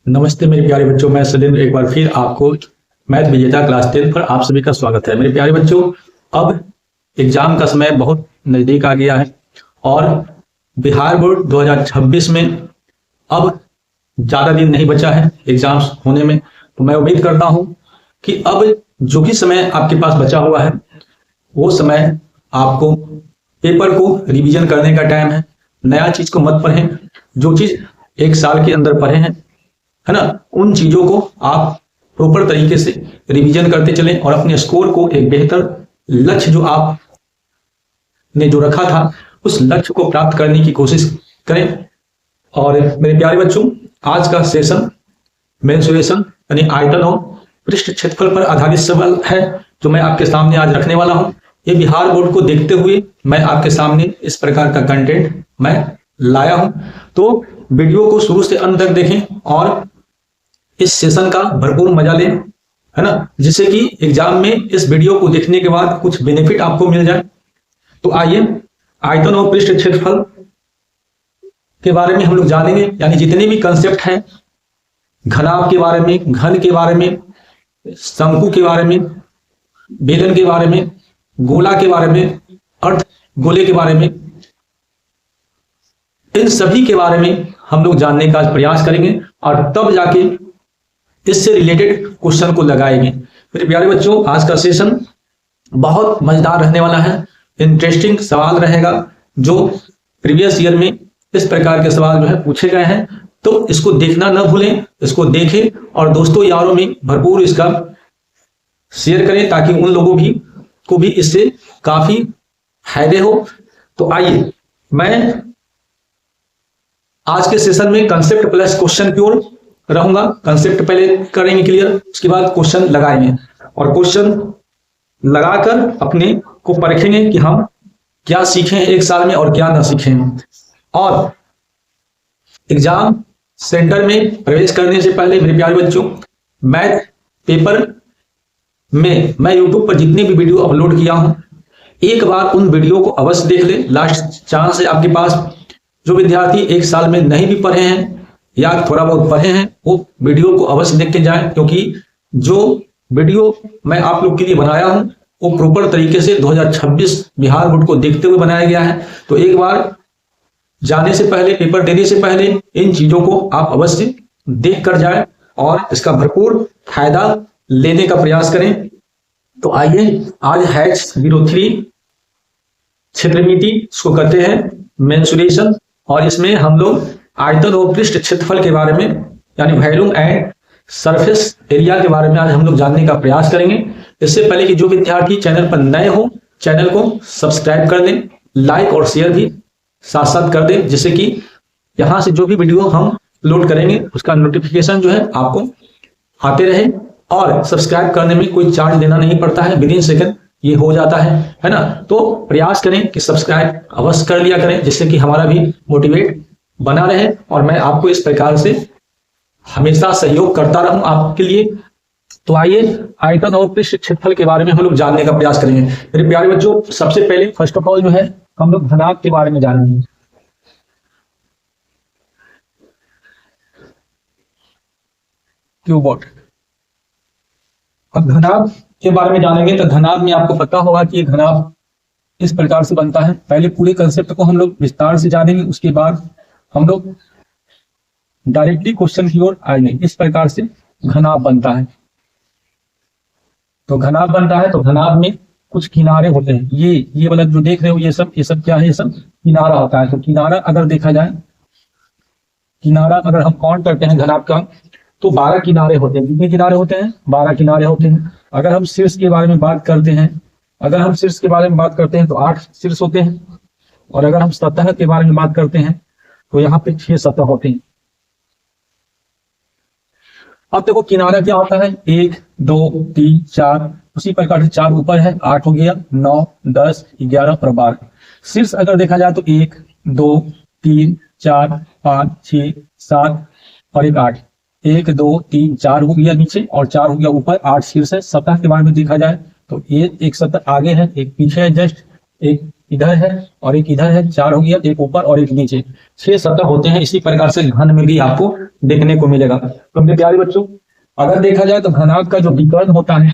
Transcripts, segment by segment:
नमस्ते मेरे प्यारे बच्चों, मैं सलीम एक बार फिर आपको मैथ विजेता क्लास 10 पर आप सभी का स्वागत है। मेरे प्यारे बच्चों, अब एग्जाम का समय बहुत नज़दीक आ गया है और बिहार बोर्ड 2026 में अब ज़्यादा दिन नहीं बचा है एग्जाम्स होने में। तो मैं उम्मीद करता हूँ कि अब जो भी समय आपके पास बचा हुआ है वो समय आपको पेपर को रिवीजन करने का टाइम है। नया चीज को मत पढ़ें, जो चीज एक साल के अंदर पढ़े हैं, है ना, उन चीजों को आप प्रॉपर तरीके से रिवीजन करते चलें और अपने स्कोर को एक बेहतर लक्ष्य जो आपने जो रखा था उस लक्ष्य को प्राप्त करने की कोशिश करें। और मेरे प्यारे बच्चों, आज का सेशन मेंसुरेशन यानी आयतन और पृष्ठ क्षेत्रफल पर आधारित सवाल है जो मैं आपके सामने आज रखने वाला हूं। ये बिहार बोर्ड को देखते हुए मैं आपके सामने इस प्रकार का कंटेंट मैं लाया हूं। तो वीडियो को शुरू से अंत तक देखें और इस सेशन का भरपूर मजा लें, है ना, जिससे कि एग्जाम में इस वीडियो को देखने के बाद कुछ बेनिफिट आपको मिल जाए। तो आइए आयतन और पृष्ठ क्षेत्रफल के बारे में हम लोग जानेंगे, यानी जितने भी कंसेप्ट हैं, घनाभ के बारे में, घन के बारे में, शंकु के बारे में, बेलन के बारे में, गोला के बारे में, अर्ध गोले के बारे में, इन सभी के बारे में हम लोग जानने का प्रयास करेंगे और तब जाके इससे रिलेटेड क्वेश्चन को लगाएंगे। मेरे प्यारे बच्चों, आज का सेशन बहुत मजेदार रहने वाला है, इंटरेस्टिंग सवाल रहेगा जो प्रीवियस ईयर में इस प्रकार के सवाल जो है पूछे गए हैं। तो इसको देखना न भूलें, इसको देखें और दोस्तों यारों में भरपूर इसका शेयर करें ताकि उन लोगों को भी इससे काफी फायदे हो। तो आइए, मैं आज के सेशन में कंसेप्ट प्लस क्वेश्चन की ओर रहूंगा। कंसेप्ट पहले करेंगे क्लियर, उसके बाद क्वेश्चन लगाएंगे और क्वेश्चन लगाकर अपने को परखेंगे कि हम क्या सीखे हैं एक साल में और क्या ना सीखे हैं। और एग्जाम सेंटर में प्रवेश करने से पहले मेरे प्यारे बच्चों, मैथ पेपर में मैं यूट्यूब पर जितने भी वीडियो अपलोड किया हूं, एक बार उन वीडियो को अवश्य देख ले। लास्ट चांस है आपके पास। जो विद्यार्थी एक साल में नहीं भी पढ़े हैं या थोड़ा बहुत पढ़े हैं, वो वीडियो को अवश्य देख के जाएं, क्योंकि जो वीडियो मैं आप लोग के लिए बनाया हूं वो प्रॉपर तरीके से 2026 बिहार बोर्ड को देखते हुए बनाया गया है। तो एक बार जाने से पहले, पेपर देने से पहले इन चीजों को आप अवश्य देख कर जाए और इसका भरपूर फायदा लेने का प्रयास करें। तो आइए, आज H03 क्षेत्रमिति इसको कहते हैं मेंसुरेशन, और इसमें हम लोग आयतन और पृष्ठ क्षेत्रफल के बारे में यानी वॉल्यूम एंड सरफेस एरिया के बारे में आज हम लोग जानने का प्रयास करेंगे। इससे पहले कि जो विद्यार्थी चैनल पर नए हो, चैनल को सब्सक्राइब कर दें, लाइक और शेयर भी साथ साथ कर दें, जिससे कि यहां से जो भी वीडियो हम अपलोड करेंगे उसका नोटिफिकेशन जो है आपको आते रहे। और सब्सक्राइब करने में कोई चार्ज देना नहीं पड़ता है, विदिन सेकंड ये हो जाता है ना। तो प्रयास करें कि सब्सक्राइब अवश्य कर लिया करें, जिससे कि हमारा भी मोटिवेट बना रहे और मैं आपको इस प्रकार से हमेशा सहयोग करता रहूं आपके लिए। तो आइए आयतन और पृष्ठ क्षेत्रफल के बारे में हम लोग जानने का प्रयास करेंगे। मेरे प्यारे बच्चों, सबसे पहले फर्स्ट ऑफ ऑल जो है हम लोग घनाभ के बारे में जानेंगे। क्यूबॉट और घनाभ के बारे में जानेंगे। तो घनाभ में आपको पता होगा कि घनाभ इस प्रकार से बनता है। पहले पूरे कंसेप्ट को हम लोग विस्तार से जानेंगे, उसके बाद हम लोग डायरेक्टली क्वेश्चन की ओर आएंगे। इस प्रकार से घनाभ बनता है। तो घनाभ बनता है, तो घनाभ में कुछ किनारे होते हैं। ये वाला जो देख रहे हो, ये सब क्या है? ये सब किनारा होता है। तो किनारा अगर देखा जाए, किनारा अगर हम काउंट करते हैं घनाभ का, तो 12 किनारे होते हैं। कितने किनारे होते हैं? 12 किनारे होते हैं। अगर हम शीर्ष के बारे में बात करते हैं, तो 8 शीर्ष होते हैं। और अगर हम सतह के बारे में बात करते हैं तो यहाँ पे 6 सतह होते हैं। अब देखो किनारा क्या होता है? 1 2 3 4, उसी प्रकार से 4 ऊपर है, 8 हो गया, 9 10 11 और 12। शीर्ष अगर देखा जाए तो 1 2 3 4 5 6 7 और 8। 1 2 3 4 हो गया नीचे और 4 हो गया ऊपर, 8 शीर्ष है। सतह के बारे में देखा जाए तो एक सतह आगे है, एक पीछे है, जस्ट एक इधर है और एक इधर है, 4 हो गया, एक ऊपर और एक नीचे, 6 सतह होते हैं। इसी प्रकार से घन में भी आपको देखने को मिलेगा। तो मेरे प्यारे बच्चों, अगर देखा जाए तो घनाभ का जो विकर्ण होता है,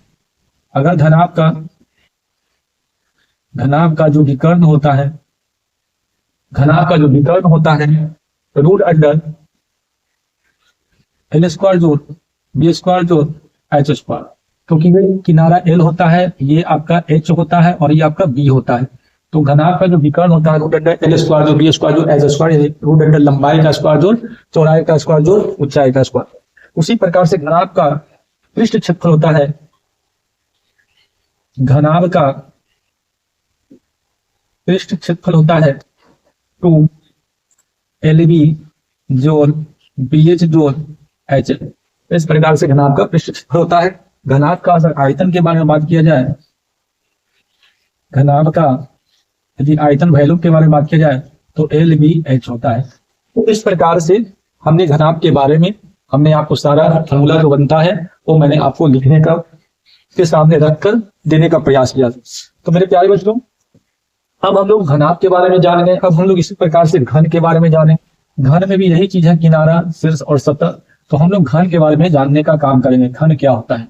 अगर घनाभ का जो विकर्ण होता है, घनाभ का जो विकर्ण होता है, रूट अंडर एल स्क्वायर जोड़ बी स्क्वायर जोड़ एच स्क्वायर, क्योंकि ये किनारा एल होता है, ये आपका एच होता है और ये आपका बी होता है। तो घनाभ का जो विकर्ण होता है, रूट अंडर एल स्क्वायर जोड़ बी स्क्वायर जोड़ एच स्क्वायर, रूट अंडर लंबाई का स्क्वायर जोड़ चौड़ाई का स्क्वायर जोड़ ऊंचाई का स्क्वायर। उसी प्रकार से घनाभ का पृष्ठ क्षेत्रफल होता है, घनाभ का पृष्ठ क्षेत्रफल होता है 2 LB जोड़ BH जोड़ एच। इस प्रकार से घनाभ का पृष्ठ क्षेत्रफल होता है। घनाभ का अगर आयतन के बारे में बात किया जाए, घनाभ का यदि आयतन वैल्यू के बारे में बात किया जाए तो LBH होता है। तो इस प्रकार से हमने घनाभ के बारे में हमने आपको सारा फॉर्मूला जो बनता है वो मैंने आपको लिखने का के सामने रखकर देने का प्रयास किया। तो मेरे प्यारे बच्चों, अब हम लोग घनाभ के बारे में जान गए। अब हम लोग इसी प्रकार से घन के बारे में जाने। घन में भी यही चीज है, किनारा, शीर्ष और सतह। तो हम लोग घन के बारे में जानने का काम करेंगे, घन क्या होता है।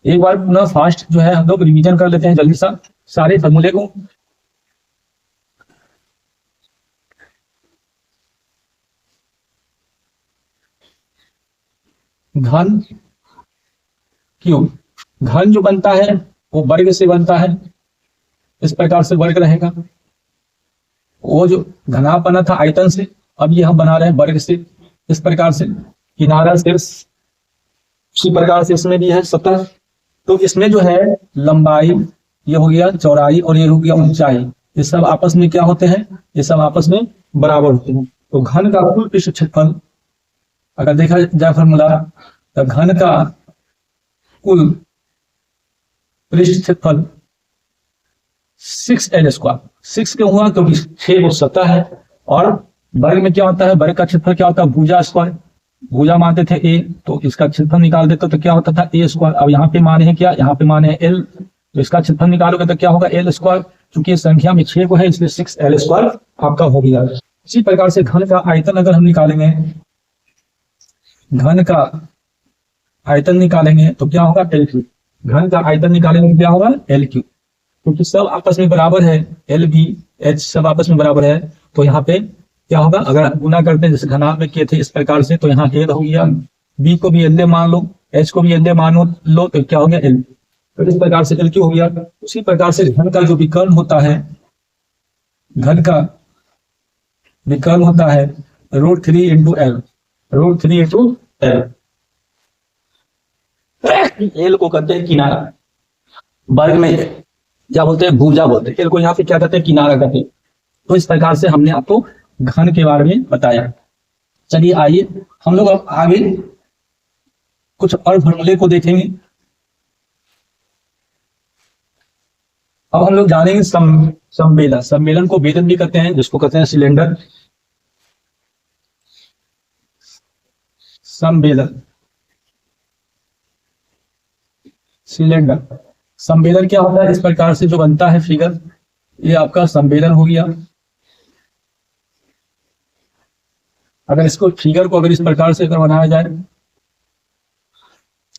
एक बार पुनः फास्ट जो है हम लोग रिवीजन कर लेते हैं जल्दी सा सारे फॉर्मूले को। घन क्यूब, घन जो बनता है वो वर्ग से बनता है, इस प्रकार से वर्ग रहेगा। वो जो घनाभ बना था आयतन से, अब ये हम बना रहे हैं वर्ग से। इस प्रकार से किनारा, शीर्ष, उसी प्रकार से इसमें भी है सतह। तो इसमें जो है लंबाई, ये हो गया चौड़ाई और ये हो गया ऊंचाई, ये सब आपस में क्या होते हैं, ये सब आपस में बराबर होते हैं। तो घन का कुल पृष्ठ क्षेत्रफल अगर देखा जाए फॉर्मूला, तो घन का कुल पृष्ठ क्षेत्रफल 6L स्क्वायर। 6 क्यों हुआ, क्योंकि 6 वो सतह है और वर्ग में क्या होता है, वर्ग का क्षेत्रफल क्या होता है, भुजा स्क्वायर। भुजा मानते थे ए, तो इसका क्षेत्रफल निकाल देते तो क्या होता था ए स्क्वायर। अब यहाँ पे माने हैं क्या, यहाँ पे माने हैं एल, तो इसका क्षेत्रफल निकालोगे तो क्या होगा एल स्क्वायर। चूंकि संख्या में 6 को है इसलिए 6L स्क्वायर आपका हो गया। इसी प्रकार से घन का आयतन अगर हम निकालेंगे, घन का आयतन निकालेंगे तो क्या होगा एल क्यूब। घन का आयतन निकालेंगे तो क्या होगा एल क्यूब, क्योंकि सब आपस में बराबर है, एल बी एच सब आपस में बराबर है। तो यहाँ पे क्या होगा, अगर गुना करते हैं जैसे घनाभ में किए थे इस प्रकार से, तो यहाँ एल हो गया, बी को भी एल मान लो, एच को भी एल मान लो, तो क्या हो गया एल। तो इस प्रकार से एल क्यू हो गया। उसी प्रकार से घन का जो विकर्ण होता है, घन का विकर्ण होता है √3 into L, √3 into L. L को कहते हैं किनारा, वर्ग में क्या बोलते हैं, भुजा बोलते हैं। एल को यहाँ पे क्या कहते हैं, किनारा कहते हैं। तो इस प्रकार से हमने आपको घन के बारे में बताया। चलिए आइए हम लोग अब आगे कुछ और फॉर्मूले को देखेंगे। अब हम लोग जानेंगे सम्मेलन। सम्मेलन को वेदन भी कहते हैं, जिसको कहते हैं सिलेंडर। सम्मेलन, सिलेंडर। सम्मेलन क्या होता है, इस प्रकार से जो बनता है फिगर, ये आपका सम्मेलन हो गया। अगर इसको फिगर को अगर इस प्रकार से अगर बनाया जाए,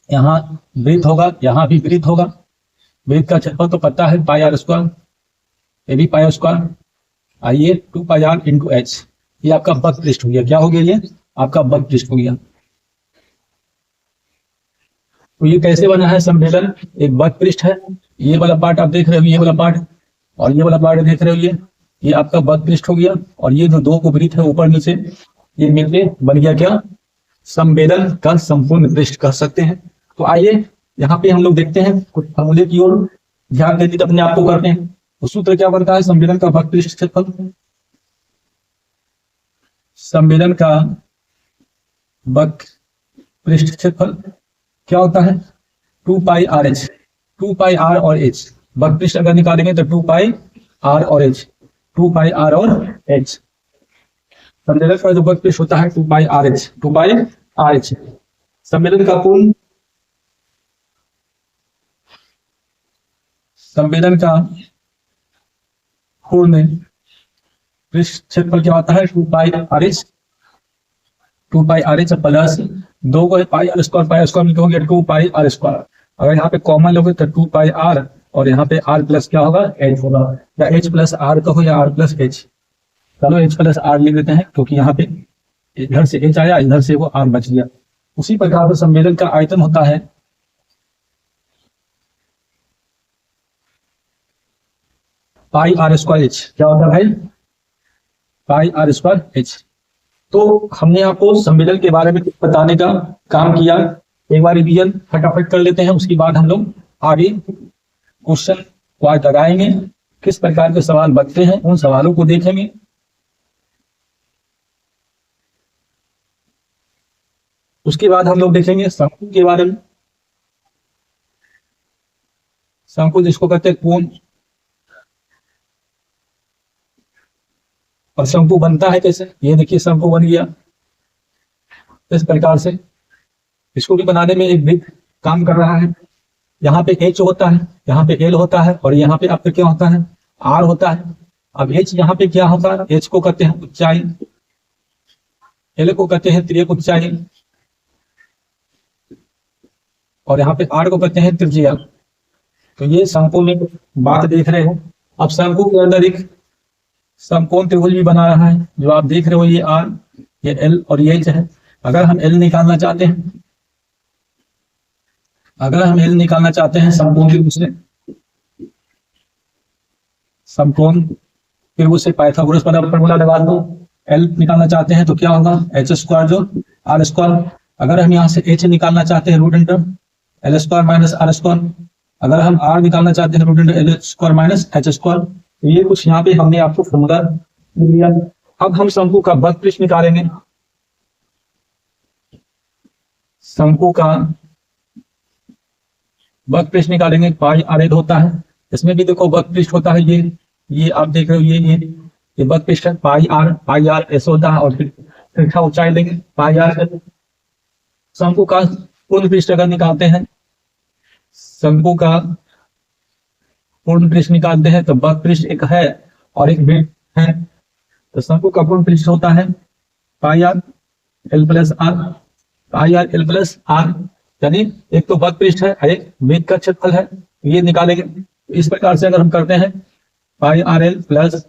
यहाँ वृत्त होगा, यहाँ भी वृत्त होगा। वृत्त का क्षेत्रफल तो पता है पाई आर स्क्वायर, ये भी पाई स्क्वायर, आइए 2 पाई आर इंटू एच। ये आपका वक्र पृष्ठ हो गया। क्या हो गया, ये आपका वक्र पृष्ठ हो गया। तो ये कैसे बना है सम्मेलन, एक वक्र पृष्ठ है। ये वाला पार्ट आप देख रहे हो, ये वाला पार्ट, और ये वाला पार्ट देख रहे हो, ये आपका वक्र पृष्ठ हो गया। और ये जो 2 को वृत्त है ऊपर नीचे, ये मिलके बन गया क्या, सम्मेलन का संपूर्ण पृष्ठ कह सकते हैं। तो आइए यहाँ पे हम लोग देखते हैं कुछ फॉर्मूले की ओर ध्यान केंद्रित अपने आप को करते हैं। तो सूत्र क्या बनता है, सम्मेलन का वक्र पृष्ठ क्षेत्रफल, सम्मेलन का वक्र पृष्ठ क्षेत्रफल क्या होता है 2 पाई आर एच। 2 पाई आर और एच, वक्र पृष्ठ अगर निकालेंगे तो 2 पाई आर और एच, 2 पाई आर और एच। सम्मेलन का जो वक्र पृष्ठ होता है 2 पाई आर एच, 2 पाई आर एच। सम्मेलन का पूर्ण, सम्मेलन का पूर्ण पृष्ठ क्षेत्रफल क्या होता है 2πr_h 2πr_h प्लस 2 को पाई r² मिलकर हो गया 2πr²। अगर यहाँ पे कॉमन लोगे तो 2πr और यहाँ पे r प्लस क्या होगा h होगा, या h प्लस r कहो या r प्लस h। चलो h प्लस r लिख देते हैं क्योंकि यहाँ पे इधर से h आया, इधर से वो r बच गया। उसी प्रकार से संवेदन का आयतन होता है πr²h। क्या होता है भाई πr²h। तो हमने आपको संवेदन के बारे में बताने का काम किया। एक बार रिवीजन फटाफट कर लेते हैं, उसके बाद हम लोग आगे क्वेश्चन वाइज लगाएंगे, किस प्रकार के सवाल बनते हैं उन सवालों को देखेंगे। उसके बाद हम लोग देखेंगे शंकु के बारे में। शंकु जिसको कहते हैं कोण, और शंकु बनता है कैसे, ये देखिए शंकु बन गया इस प्रकार से। इसको भी बनाने में एक वृत्त काम कर रहा है। यहाँ पे h होता है, यहाँ पे l होता है, और यहाँ पे आपका क्या होता है r होता है। अब h यहाँ पे क्या होता है, h को कहते हैं ऊंचाई, l को कहते हैं तिर्यक ऊंचाई, और यहाँ पे r को कहते हैं त्रिज्या। तो ये शंकु में बात देख रहे हो। अब शंकु के अंदर एक समकोण त्रिभुज भी बना रहा है, जो आप देख रहे हो ये r, ये l और ये h है। अगर हम l निकालना चाहते हैं, अगर हम l निकालना चाहते हैं समकोण त्रिभुज से, समकोण त्रिभुज से पाइथागोरस फॉर्मूला लगा दो। l निकालना चाहते हैं तो क्या होगा h² जो r²। अगर हम यहाँ से h निकालना चाहते हैं रूट अंडर l² - r²। अगर हम r निकालना चाहते हैं रूट अंडर l² - h²। ये कुछ यहाँ पे हमने आपको फॉर्मूला लिख दिया। अब हम शंकु का वक्र पृष्ठ निकालेंगे। शंकु का वक्र पृष्ठ निकालेंगे, πr_l होता है। इसमें भी देखो वक्र पृष्ठ होता है, ये आप देख रहे हो ये वक्र पृष्ठ है, πr/s होता है, और फिर तिरछा ऊंचाई लेंगे πr। शंकु का पूर्ण पृष्ठ अगर निकालते हैं, शंकु का पूर्ण पृष्ठ निकालते हैं तो वक्र पृष्ठ एक है और एक वृत्त है। तो शंकु का पूर्ण पृष्ठ होता है πr_l+r, यानी एक तो वक्र पृष्ठ है, एक वृत्त का क्षेत्रफल है, ये निकालेंगे। इस प्रकार से अगर हम करते हैं πr_l +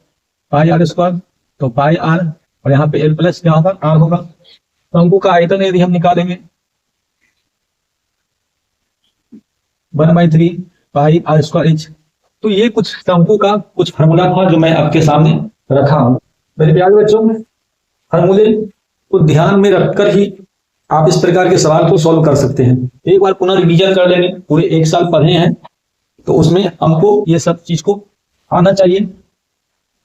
πr² तो πr, और यहाँ पे l प्लस क्या होगा r होगा। शंकु का आयतन यदि हम निकालेंगे 1/3 πr²h। तो ये कुछ शंकु का कुछ फार्मूला था जो मैं आपके सामने रखा हूं। मेरे प्यारे बच्चों, फार्मूले को ध्यान में रखकर ही आप इस प्रकार के सवाल को सॉल्व कर सकते हैं। एक बार पुनः रिवीजन कर लेंगे, पूरे एक साल पढ़े हैं तो उसमें हमको ये सब चीज को आना चाहिए।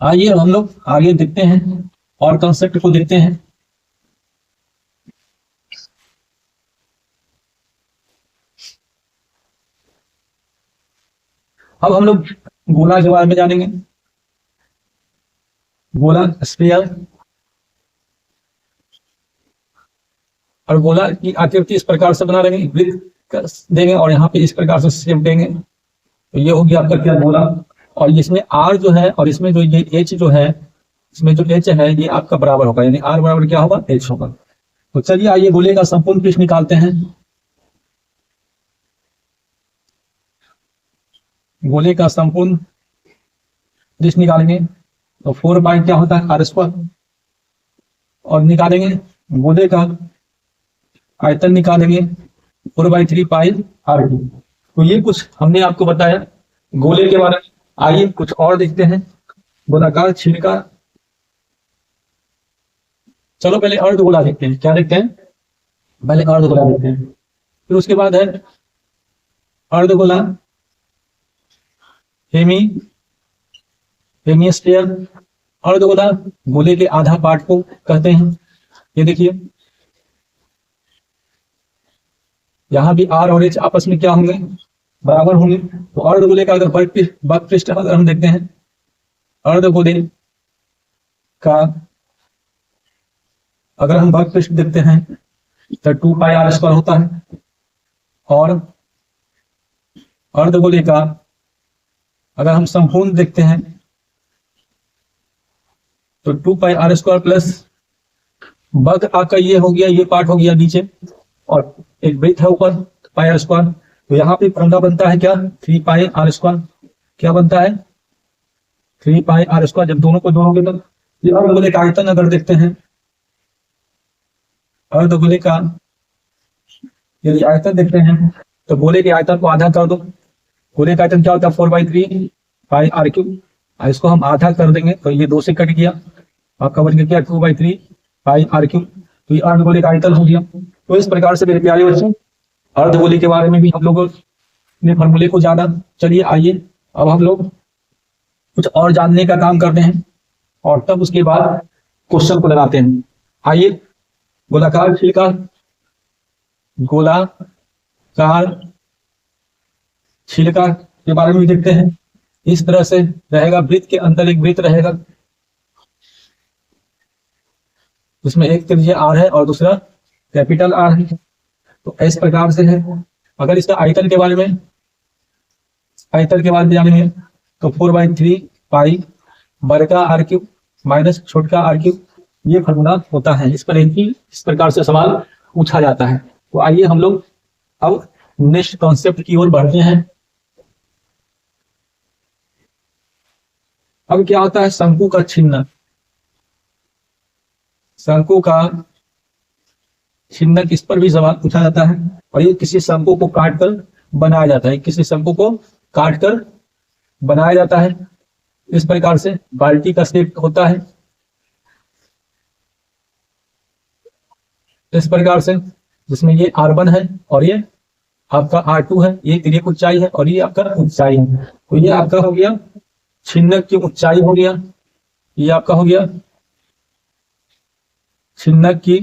आइए हम लोग आगे देखते हैं और कंसेप्ट को देखते हैं। अब हम लोग गोला के बारे में जानेंगे। गोला स्फीयर, और गोला की आकृति इस प्रकार से बना लेंगे, वृत्त देंगे और यहाँ पे इस प्रकार से शेप देंगे। तो ये हो गया आपका क्या गोला। और इसमें r जो है और इसमें जो ये h जो है, इसमें जो h है ये आपका बराबर होगा, यानी r बराबर क्या होगा h होगा। तो चलिए आइए गोले का संपूर्ण पृष्ठ निकालते हैं। गोले का संपूर्ण पृष्ठ निकालेंगे तो 4 क्या होता है r², और निकालेंगे गोले का आयतन निकालेंगे 4/3 πr²। तो ये कुछ हमने आपको बताया गोले के बारे में। आइए कुछ और देखते हैं। गोलाकार छिलका, चलो पहले अर्धगोला देखते हैं। क्या देखते हैं, पहले अर्धगोला देखते हैं, फिर उसके बाद है अर्धगोला, हेमिस्फीयर। अर्धगोला गोले के आधा पार्ट को कहते हैं। ये देखिए यहां भी r और h आपस में क्या होंगे, बराबर होंगे। तो अर्धगोले का अगर वक्र पृष्ठ अगर हम देखते हैं, अर्धगोले का अगर हम वक्र पृष्ठ देखते हैं तो 2πr² होता है। और अर्धगोले का अगर हम संपूर्ण देखते हैं तो 2πr² प्लस वर्ग आपका ये हो गया, ये पार्ट हो गया नीचे, और एक वृत्त है ऊपर πr²। तो यहाँ पे फॉर्मूला बनता है क्या, 3πr²। क्या बनता है, 3πr²। जब दोनों को जोड़ोगे तो ये अर्धगोले का आयतन अगर देखते हैं, अर्धगोले का यदि आयतन देखते हैं तो गोले के आयतन को आधा कर दो। गोले का आयतन क्या होता है, 4/3πr³। इसको हम आधा कर देंगे तो ये 2 से कट गया, आपका बन गया 2/3πr³। तो ये अर्धगोले का आयतन हो गया। तो इस प्रकार से मेरे प्यारे बच्चों अर्धगोले के बारे में भी हम लोगों ने फॉर्मूले को जाना। चलिए आइए अब हम लोग कुछ और जानने का काम करते हैं और तब उसके बाद क्वेश्चन को लगाते हैं। आइए गोलाकार छिलका, गोलाकार छिलका के बारे में देखते हैं। इस तरह से रहेगा, वृत्त के अंदर एक वृत्त रहेगा, उसमें एक त्रिज्या r है और दूसरा कैपिटल R है। तो इस प्रकार से है। अगर इसका आयतन के बारे में जानेंगे तो 4/3π बड़का r³ माइनस छोटका r³, ये फॉर्मूला होता है। इस पर इस प्रकार से सवाल पूछा जाता है। तो आइए हम लोग अब नेक्स्ट कॉन्सेप्ट की ओर बढ़ते हैं। अब क्या होता है, शंकु का छिन्नक। शंकु का छिन्नक, इस पर भी सवाल पूछा जाता है। और ये किसी शंकु को काटकर बनाया जाता है, किसी शंकु को काटकर बनाया जाता है। इस प्रकार से बाल्टी का शेप होता है, इस प्रकार से, जिसमें ये r1 है और ये आपका r2 है, ये तिर्यक ऊंचाई है और ये आपका ऊंचाई है। तो ये आपका हो गया छिन्नक की ऊंचाई हो गया, ये आपका हो गया छिन्नक की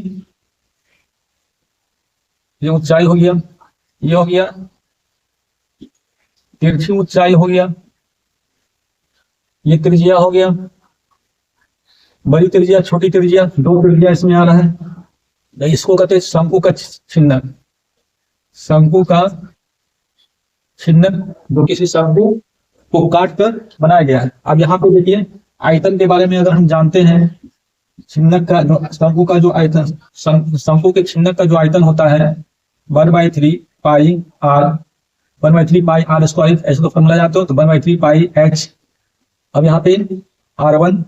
ये ऊंचाई हो गया, ये हो गया तिरछी ऊंचाई हो गया, ये त्रिज्या हो गया, बड़ी त्रिज्या छोटी त्रिज्या, 2 त्रिज्या इसमें आ रहा है। इसको कहते हैं शंकु का छिन्नक। शंकु का छिन्नक जो किसी शंकु को काट कर बनाया गया है। अब यहाँ पे देखिए आयतन के बारे में अगर हम जानते हैं, छिन्नक का जो शंकु का जो आयतन, शंकु के छिन्नक का जो आयतन होता है 1/3πr²। ऐसे तो फॉर्मूला जाते हो तो 1/3πh। अब यहाँ पे r1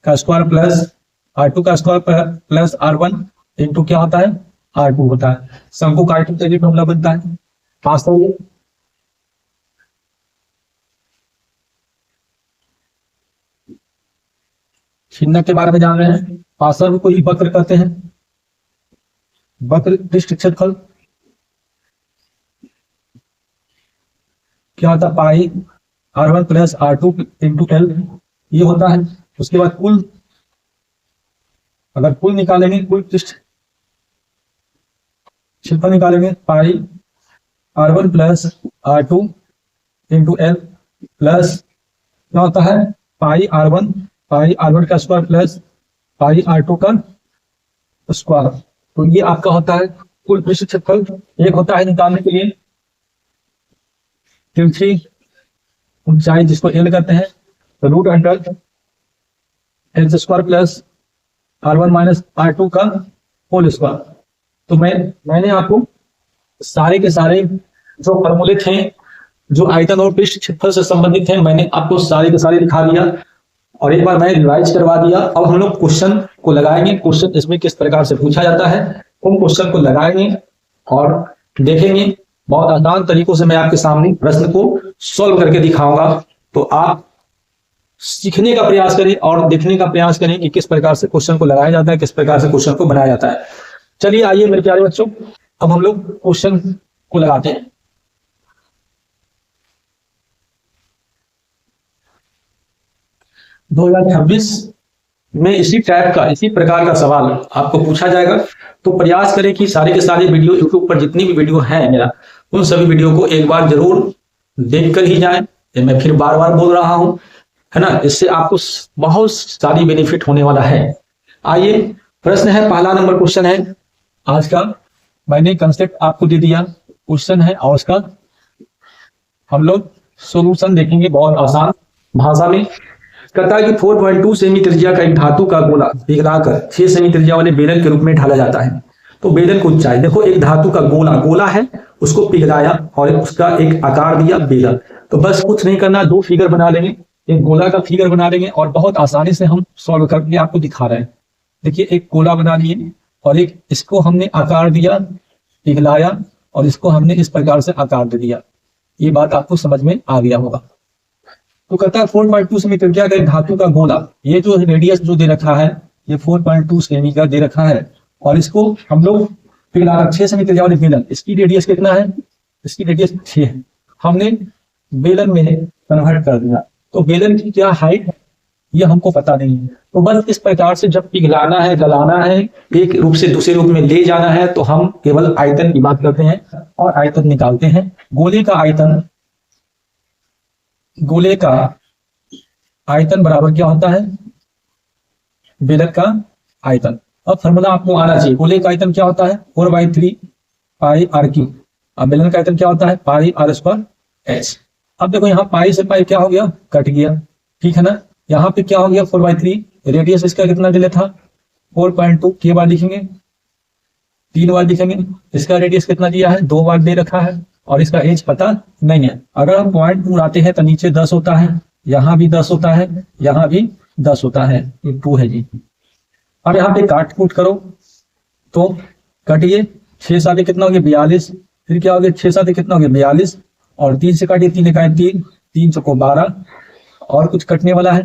का स्क्वायर प्लस r2 का स्क्वायर प्लस r1 इंटू क्या होता है, r2 होता है। शंकु का आयतन का फॉर्मूला बनता है। पास हो गया। छिन्नक के बारे में जान रहे हैं। पार्श्व को ही वक्र कहते हैं, वक्र पृष्ठ क्षेत्रफल क्या होता है, पाई r1 plus r2 into l, ये होता है। उसके बाद कुल, अगर कुल निकालेंगे, कुल पृष्ठ क्षेत्रफल निकालेंगे, पाई r1 plus r2 into l plus क्या होता है, पाई r1 का स्क्वायर प्लस पाई r2 का स्क्वायर। तो ये आपका होता है कुल पृष्ठ क्षेत्रफल। एक होता है निकालने के लिए तिरछी ऊंचाई, जिसको l कहते हैं, तो √l² plus r1 minus r2 का होल स्क्वायर। तो मैंने आपको सारे के सारे जो फॉर्मूले थे, जो आयतन और पृष्ठ क्षेत्रफल से संबंधित थे, मैंने आपको सारे के सारे दिखा दिया और एक बार मैं रिवाइज करवा दिया। अब हम लोग क्वेश्चन को लगाएंगे। क्वेश्चन इसमें किस प्रकार से पूछा जाता है, उन क्वेश्चन को लगाएंगे और देखेंगे। बहुत आसान तरीकों से मैं आपके सामने प्रश्न को सॉल्व करके दिखाऊंगा। तो आप सीखने का प्रयास करें और देखने का प्रयास करें कि किस प्रकार से क्वेश्चन को लगाया जाता है, किस प्रकार से क्वेश्चन को बनाया जाता है। चलिए आइए मेरे प्यारे बच्चों, अब हम लोग क्वेश्चन को लगाते हैं। दो 2026 में इसी टाइप का, इसी प्रकार का सवाल आपको पूछा जाएगा। तो प्रयास करें कि सारे के सारे वीडियो, यूट्यूब पर जितनी भी वीडियो है मेरा, उन सभी वीडियो को एक बार जरूर देखकर ही जाएं। मैं फिर बार बार बोल रहा हूं, है ना, इससे आपको बहुत सारी बेनिफिट होने वाला है। आइए प्रश्न है, पहला नंबर क्वेश्चन है आज का। मैंने कंसेप्ट आपको दे दिया, क्वेश्चन है और उसका हम लोग सॉल्यूशन देखेंगे बहुत आसान भाषा में। कहता है कि 4.2 सेमी त्रिज्या का एक धातु का गोला पिघलाकर 6 सेमी त्रिज्या वाले बेलन के रूप में ढाला जाता है। तो बेलन की ऊंचाई देखो, एक धातु का गोला है, उसको पिघलाया और उसका एक आकार दिया बेलन। तो बस कुछ नहीं करना, दो फिगर बना लेंगे, एक गोला का फिगर बना लेंगे और बहुत आसानी से हम सॉल्व करके आपको दिखा रहे हैं। देखिए एक गोला बना लिए और एक इसको हमने आकार दिया, पिघलाया और इसको हमने इस प्रकार से आकार दे दिया। ये बात आपको समझ में आ गया होगा। तो कहता है 4.2 सेमी त्रिज्या का धातु का गोला, ये जो रेडियस जो दे रखा है ये 4.2 सेमी का दे रखा है और इसको हम लोग पिघला 6 सेमी त्रिज्या वाले बेलन, इसकी रेडियस कितना है, इसकी रेडियस 6 है, हमने बेलन में कन्वर्ट कर दिया। तो बेलन की क्या हाइट है ये हमको पता नहीं है। तो बस इस प्रकार से जब पिघलाना है, गलाना है, एक रूप से दूसरे रूप में ले जाना है तो हम केवल आयतन की बात करते हैं और आयतन निकालते हैं। गोले का आयतन बराबर क्या होता है, बेलन का आयतन। अब फॉर्मूला आपको आना चाहिए। गोले का आयतन क्या होता है 4/3 पाई आर क्यू, अब बेलन का आयतन क्या होता है पाई आर स्क्वायर एच। अब देखो यहाँ पाई से पाई क्या हो गया, कट गया, ठीक है ना। यहाँ पे क्या हो गया 4/3, रेडियस इसका कितना दिया था 4.2, के बार लिखेंगे 3 बार लिखेंगे, इसका रेडियस कितना दिया है 2 बार दे रखा है और इसका एज पता नहीं है। अगर हम पॉइंट उड़ाते हैं तो नीचे 10 होता है, यहाँ भी 10 होता है, यहाँ भी 10 होता है, ये 2 है जी। अब यहाँ पे काट कूट करो तो कटिए, 6 7 कितना हो गया 42, फिर क्या हो गया 6 7 कितना हो गया 42 और 3 से काटिए 3 इकाई 3, 3 चौको 12। और कुछ कटने वाला है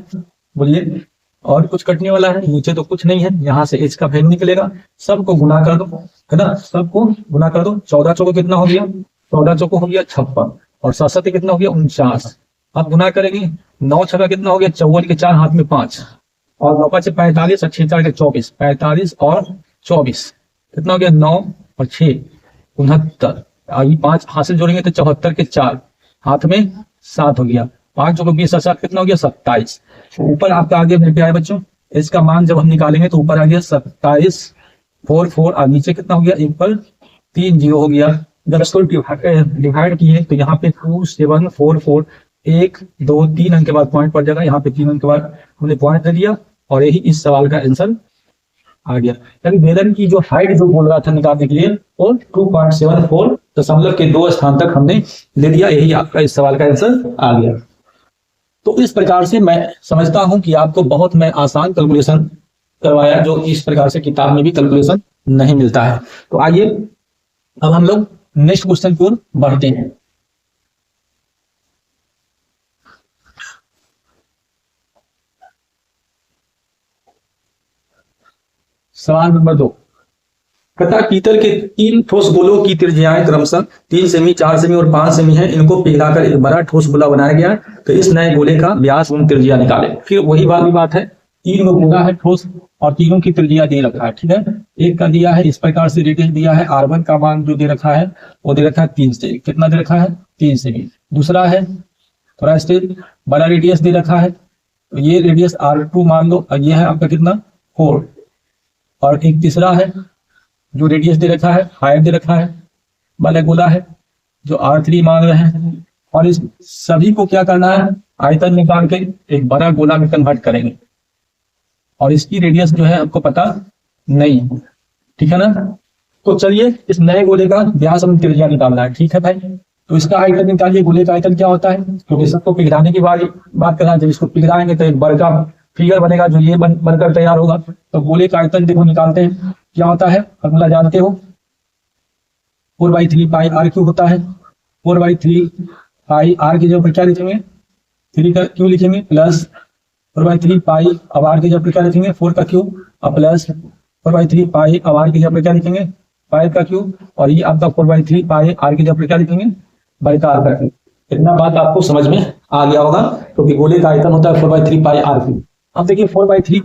बोलिए, और कुछ कटने वाला है, नीचे तो कुछ नहीं है, यहाँ से एच का वैल्यू निकलेगा, सबको गुना कर दो, है ना, सबको गुना कर दो। 14 चौको कितना हो गया, 14 चौको हो गया 56 और 7 7 कितना हो गया 49। अब गुना करेंगे, 9 छक्का कितना हो गया 54 के 4 हाथ में 5 और 9 5 45 और 6 4 के 24, 45 और 24 कितना हो गया 9 और 6 69। ये 5 हाथ से जोड़ेंगे तो 74 के 4 हाथ में 7 हो गया, 5 चौको 20 7 कितना हो गया 27। ऊपर आपका आगे मेरे प्यारे बच्चों इसका मान जब हम निकालेंगे तो ऊपर आ गया 27 44 और नीचे कितना हो गया ऊपर 3 0 हो गया। जब इसको डिवाइड किए तो यहाँ पे 2 7 4 4 1 2 3 अंक के बाद पॉइंट पड़ जाएगा, यहाँ पे 3 अंक के बाद हमने पॉइंट दे दिया और यही इस सवाल का आंसर आ गया। यानी बेलन की जो हाइट जो बोल रहा था निकालने के लिए वो 2.74 दशमलव के 2 स्थान तक हमने ले लिया, यही आपका इस सवाल का आंसर आ गया। तो इस प्रकार से मैं समझता हूं कि आपको बहुत मैं आसान कैलकुलेशन करवाया, जो इस प्रकार से किताब में भी कैलकुलेशन नहीं मिलता है। तो आइए अब हम लोग नेक्स्ट क्वेश्चन की ओर बढ़ते हैं। सवाल नंबर 2, कहता पीतल के 3 ठोस गोलों की त्रिज्याएं क्रमशः 3 सेमी 4 सेमी और 5 सेमी है, इनको पिघलाकर एक बड़ा ठोस गोला बनाया गया है। तो इस नए गोले का व्यास एवं त्रिज्या निकाले। फिर वही वाली बात है, 3 गोला है ठोस और तीनों की त्रिज्या दे रखा है, ठीक है। एक का दिया है इस प्रकार से रेडियस दिया है, R1 का मान जो दे रखा है वो दे रखा है 3 से, कितना दे रखा है 3 सेमी। दूसरा है थोड़ा इससे बड़ा रेडियस दे रखा है, तो ये रेडियस R2 मान लो और ये है आपका कितना 4। और एक तीसरा है जो रेडियस दे रखा है हाइट दे रखा है, बड़ा गोला है जो R3 मान रहे हैं। और इस सभी को क्या करना है आयतन निकाल के एक बड़ा गोला में कन्वर्ट करेंगे और इसकी रेडियस जो है आपको पता नहीं है, ठीक है ना। तो चलिए इस नए गोले का व्यास एवं त्रिज्या निकालना है, ठीक है भाई। तो इसका आयतन निकालिए, गोले का आयतन क्या होता है, क्योंकि सबको पिघलाने की बात करना है। जब इसको पिघलाएंगे तो एक बड़ा फिगर बनेगा जो ये बनकर तैयार होगा। तो गोले का आयतन देखो निकालते हैं, क्या होता है फॉर्मूला जानते हो 4/3 पाई आर क्यूब होता है। 4/3 पाई आर की जगह क्या लिखेंगे 3 का क्यूब लिखेंगे प्लस 4/3 पाई अब आर की जगह क्या लिखेंगे 4 का क्यूब और प्लस 4/3 पाई अब आर की जगह क्या लिखेंगे 5 का क्यूब और ये आपका 4/3 पाई आर की जगह क्या लिखेंगे बड़ा आर का क्यूब। इतना बात आपको समझ में आ गया होगा। तो गोले का आयतन होता है 4/3 पाई आर क्यूब। अब देखिए 4/3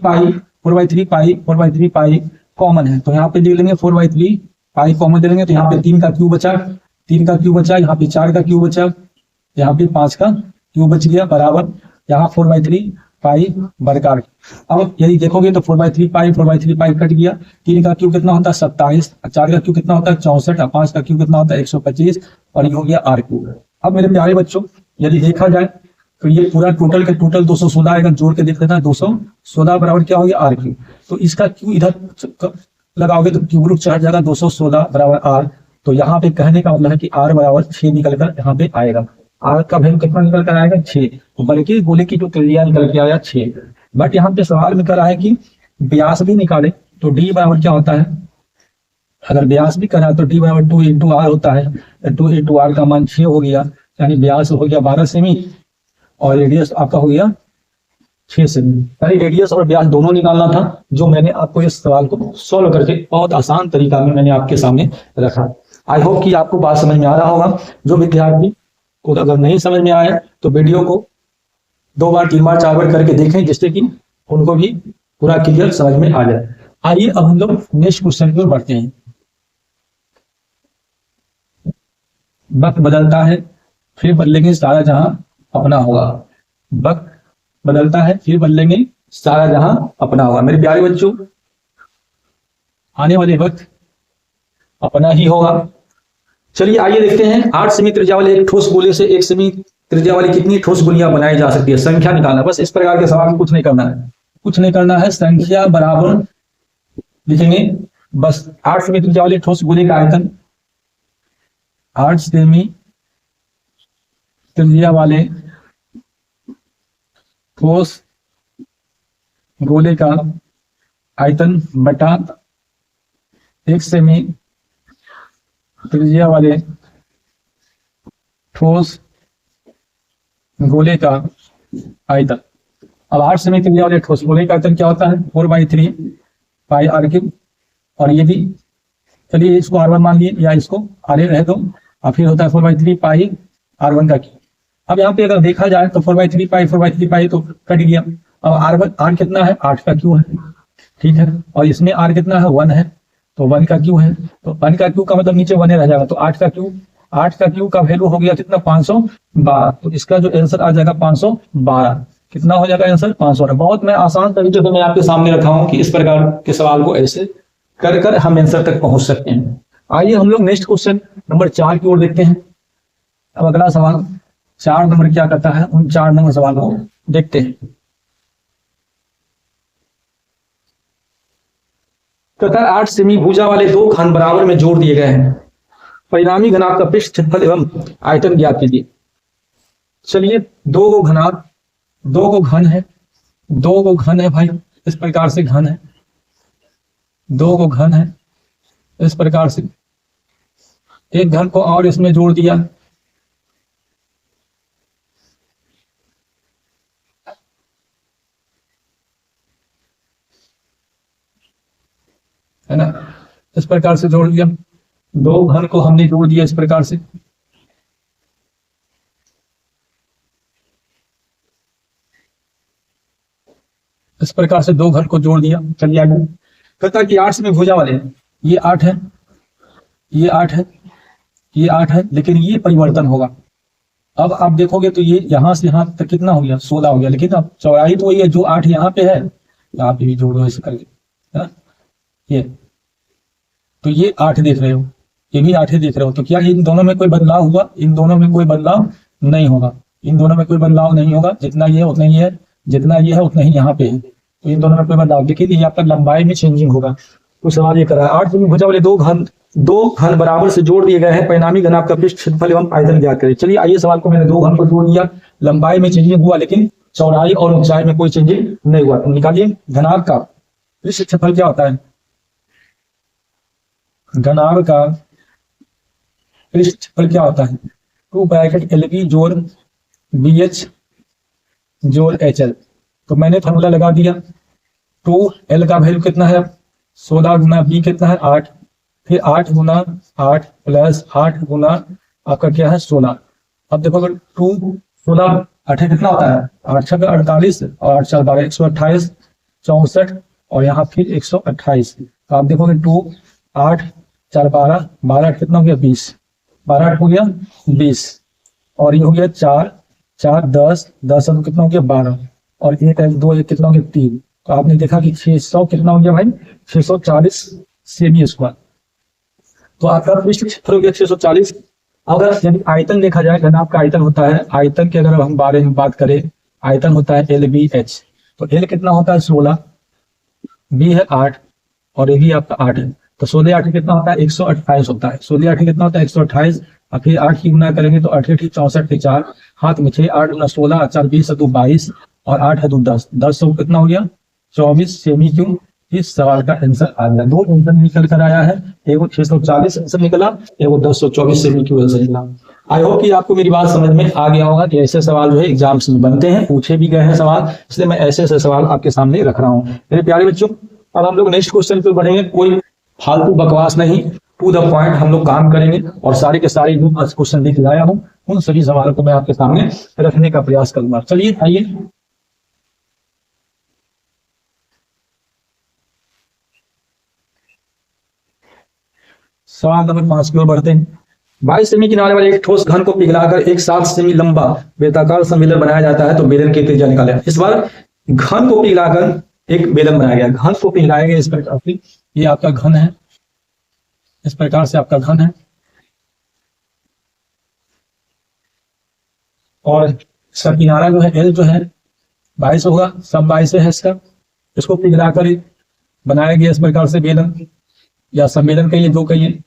पाई कॉमन है तो यहाँ पे देख लेंगे 4/3 पाई कॉमन दे लेंगे तो यहाँ पे 3 का क्यूब बचा, 3 का क्यूब बचा, यहाँ पे 4 का क्यूब बचा, यहाँ पे 5 का क्यूब बच गया बराबर यहाँ 4/3 पाई वर्गाकार। अब यदि देखोगे तो 4/3 पाई कट गया, 3 का क्यूब कितना होता है 27, 4 का क्यूब कितना होता है 64, 5 का क्यूब कितना होता है 125 और ये हो गया आर क्यूब। अब मेरे प्यारे बच्चों यदि देखा जाए तो ये पूरा टोटल का टोटल 216 आएगा, जोड़ के देख लेना। 216 बराबर क्या हो गया आर क्यू। तो इसका क्यू इधर लगाओगे तो क्यूब रूट चढ़ जाएगा, 216 बराबर आर। तो यहाँ पे कहने का मतलब है कि आर बराबर 6 निकल कर यहाँ पे आएगा। आर का वैल्यू कितना निकल कर आएगा 6, बल्कि गोले की जो त्रिज्या निकल के आया 6। बट यहाँ पे सवाल में करा है कि व्यास भी निकाले तो डी बराबर क्या होता है, अगर व्यास भी करा तो डी बराबर 2 इंटू आर होता है। 2 इंटू आर का मान 6 हो गया, यानी व्यास हो गया 12 सेमी और रेडियस आपका हो गया 6 सेमी। यानी रेडियस और व्यास दोनों निकालना था, जो मैंने आपको इस सवाल को सॉल्व करके बहुत आसान तरीका में मैंने आपके सामने रखा। आई होप कि आपको बात समझ में आ रहा होगा। जो विद्यार्थी को अगर नहीं समझ में आया तो वीडियो को 2 बार 3 बार 4 बार करके देखें, जिससे कि उनको भी पूरा क्लियर समझ में आ जाए। आइए अब हम लोग नेक्स्ट क्वेश्चन की ओर बढ़ते हैं। वक्त बदलता है फिर बदलेंगे सारा जहां अपना होगा। वक्त बदलता है फिर बदलेंगे सारा जहां अपना होगा। मेरे प्यारे बच्चों, आने वाले वक्त अपना ही होगा। चलिए आइए देखते हैं 8 सेमी त्रिज्या वाले एक ठोस गोले से 1 सेमी त्रिज्या वाली कितनी ठोस गोलियां बनाई जा सकती है, संख्या निकालना। बस इस प्रकार के सवाल कुछ नहीं करना है, कुछ नहीं करना है। संख्या बराबर लिखेंगे बस 8 सेमी त्रिज्या वाले ठोस गोले का आयतन, 8 सेमी त्रिज्या वाले ठोस गोले का आयतन बटा 1 सेमी त्रिज्या वाले ठोस गोले का आयतन। अब 8 सेमी त्रिज्या वाले ठोस गोले का आयतन क्या होता है, 4/3 पाई आर क्यूब। और ये भी चलिए इसको r1 मान लिए या इसको r रहे दो, और फिर होता है 4/3 पाई r1 का क्यूब। अब यहाँ पे अगर देखा जाए तो 4/3 पाई तो कट गया। अब r1 r कितना है, 8 का क्यूब है, ठीक है। और इसमें r कितना है, 1 है, तो 1 का क्यूब है। तो 1 का क्यूब का मतलब नीचे 1 रह जाएगा। तो 8 का क्यूब का वैल्यू हो गया कितना, 512। तो इसका जो आंसर आ जाएगा 512। कितना हो जाएगा आंसर, 512। बहुत मैं आसान तरीके से मैं आपके सामने रखा हूं कि इस प्रकार के सवाल को ऐसे कर कर हम आंसर तक पहुंच सकते हैं। आइए हम लोग नेक्स्ट क्वेश्चन नंबर 4 की ओर देखते हैं। अब अगला सवाल 4 नंबर क्या करता है, उन 4 नंबर सवाल को देखते हैं। कतर 8 सेमी भुजा वाले 2 खंड बराबर में जोड़ दिए गए हैं। परिणामी घनाभ का पृष्ठ क्षेत्रफल एवं आयतन ज्ञात कीजिए। चलिए 2 को घनाभ, 2 को घन है, 2 को घन है भाई, इस प्रकार से घन है, 2 को घन है इस प्रकार से। एक घन को और इसमें जोड़ दिया, है ना, इस प्रकार से जोड़ दिया। 2 घन को हमने जोड़ दिया इस प्रकार से। इस प्रकार से 2 घन को जोड़ दिया। चलिए आगे कहता कि 8 सेमी भुजा वाले, ये 8 है, ये 8 है, ये 8 है, लेकिन ये परिवर्तन होगा। अब आप देखोगे तो ये यहां से यहां तक कितना हो गया, 16 हो गया, लेकिन अब चौड़ाई तो वही है, जो 8 यहाँ पे है यहाँ पे भी जोड़ दो ऐसे करके, है ना। ये तो ये 8 देख रहे हो, ये भी 8 देख रहे हो। तो क्या इन दोनों में कोई बदलाव हुआ, इन दोनों में कोई बदलाव नहीं होगा, इन दोनों में कोई बदलाव नहीं होगा। जितना ये है उतना ही है, जितना ये है उतना ही यहाँ पे है, तो इन दोनों में कोई बदलाव। देखिए ये आपका लंबाई में चेंजिंग होगा। तो सवाल ये कर रहा है 8 सेमी भुजा वाले 2 घन बराबर से जोड़ दिए गए हैं। परिणामी घनाभ का पृष्ठ क्षेत्रफल एवं आयतन ज्ञात करें। चलिए आइए सवाल को मैंने 2 घन को जोड़ दिया, लंबाई में चेंजिंग हुआ लेकिन चौड़ाई और ऊंचाई में कोई चेंजिंग नहीं हुआ। तो निकालिए घनाभ का पृष्ठ क्षेत्रफल क्या होता है, घनाभ का पृष्ठ क्षेत्रफल क्या होता है, 2 ब्रैकेट LB जोड़ BH जोड़ HL। तो मैंने फॉर्मूला लगा दिया, 2L का वैल्यू कितना है 16 गुना B कितना है 8, फिर 8 गुना 8 प्लस 8 गुना आपका क्या है 16। अब देखो अगर 2 16 8 कितना होता है, 8 6 48 और 8 4 12 128 64 और यहाँ फिर 128। तो आप देखोगे 2 8 4 12 12 कितना हो गया 20, 12 हो गया 20 और ये हो गया 4 4 10 10 कितना हो गया 12 और 1 2 कितना हो गया 3। तो आपने देखा कि 600 कितना हो गया भाई 640 सेमी स्क्वायर। तो आपका पृष्ठ क्षेत्र हो गया 640। अगर यदि आयतन देखा जाए, घनाभ का आयतन होता है, आयतन के अगर हम बारे में बात करें, आयतन होता है LBH। तो L कितना होता है 16, B है 8 और A भी आपका 8 है। तो 16 8 कितना होता है 128 होता है। 16 8 कितना होता है 128, और फिर 8 की गुना करेंगे तो 8 8 64 के 4 हाथ में 6, 8 गुना 16, 4 20 2 22 और 8 है 2 10, 10 सौ कितना हो गया 24 सेमी क्यूब। इस सवाल का आंसर आ गया। दो आंसर निकल कर आया है, एगो 640 आंसर निकला, एगो 1024 सेमी क्यूब आंसर निकला। आई होप कि आपको मेरी बात समझ में आ गया होगा कि ऐसे सवाल जो है एग्जाम्स में बनते हैं, पूछे भी गए हैं सवाल, इसलिए मैं ऐसे ऐसे सवाल आपके सामने रख रहा हूँ। मेरे प्यारे बच्चों, अब हम लोग नेक्स्ट क्वेश्चन पे बढ़ेंगे। कोई फालतू बकवास नहीं, टू द पॉइंट हम लोग काम करेंगे और सारे के सारे जो क्वेश्चन लिख लाया हूँ उन सभी सवालों को मैं आपके सामने रखने का प्रयास करूंगा। चलिए आइए सवाल नंबर 5 की ओर बढ़ते हैं। 22 सेमी किनारे वाले एक ठोस घन को पिघलाकर एक 7 सेमी लंबा बेलनाकार संवेदन बनाया जाता है, तो बेलन की त्रिज्या निकालें। इस बार घन को पिघलाकर एक बेलन बनाया गया, घन को पिघलाया गया इस प्रकार से, ये आपका घन है, इस प्रकार से आपका घन है, और इसका किनारा जो है L जो है 22 होगा, सब 22 है इसका। इसको पिघलाकर बनाया गया इस प्रकार से बेलन या सम्मेलन कहिए, जो कहिए।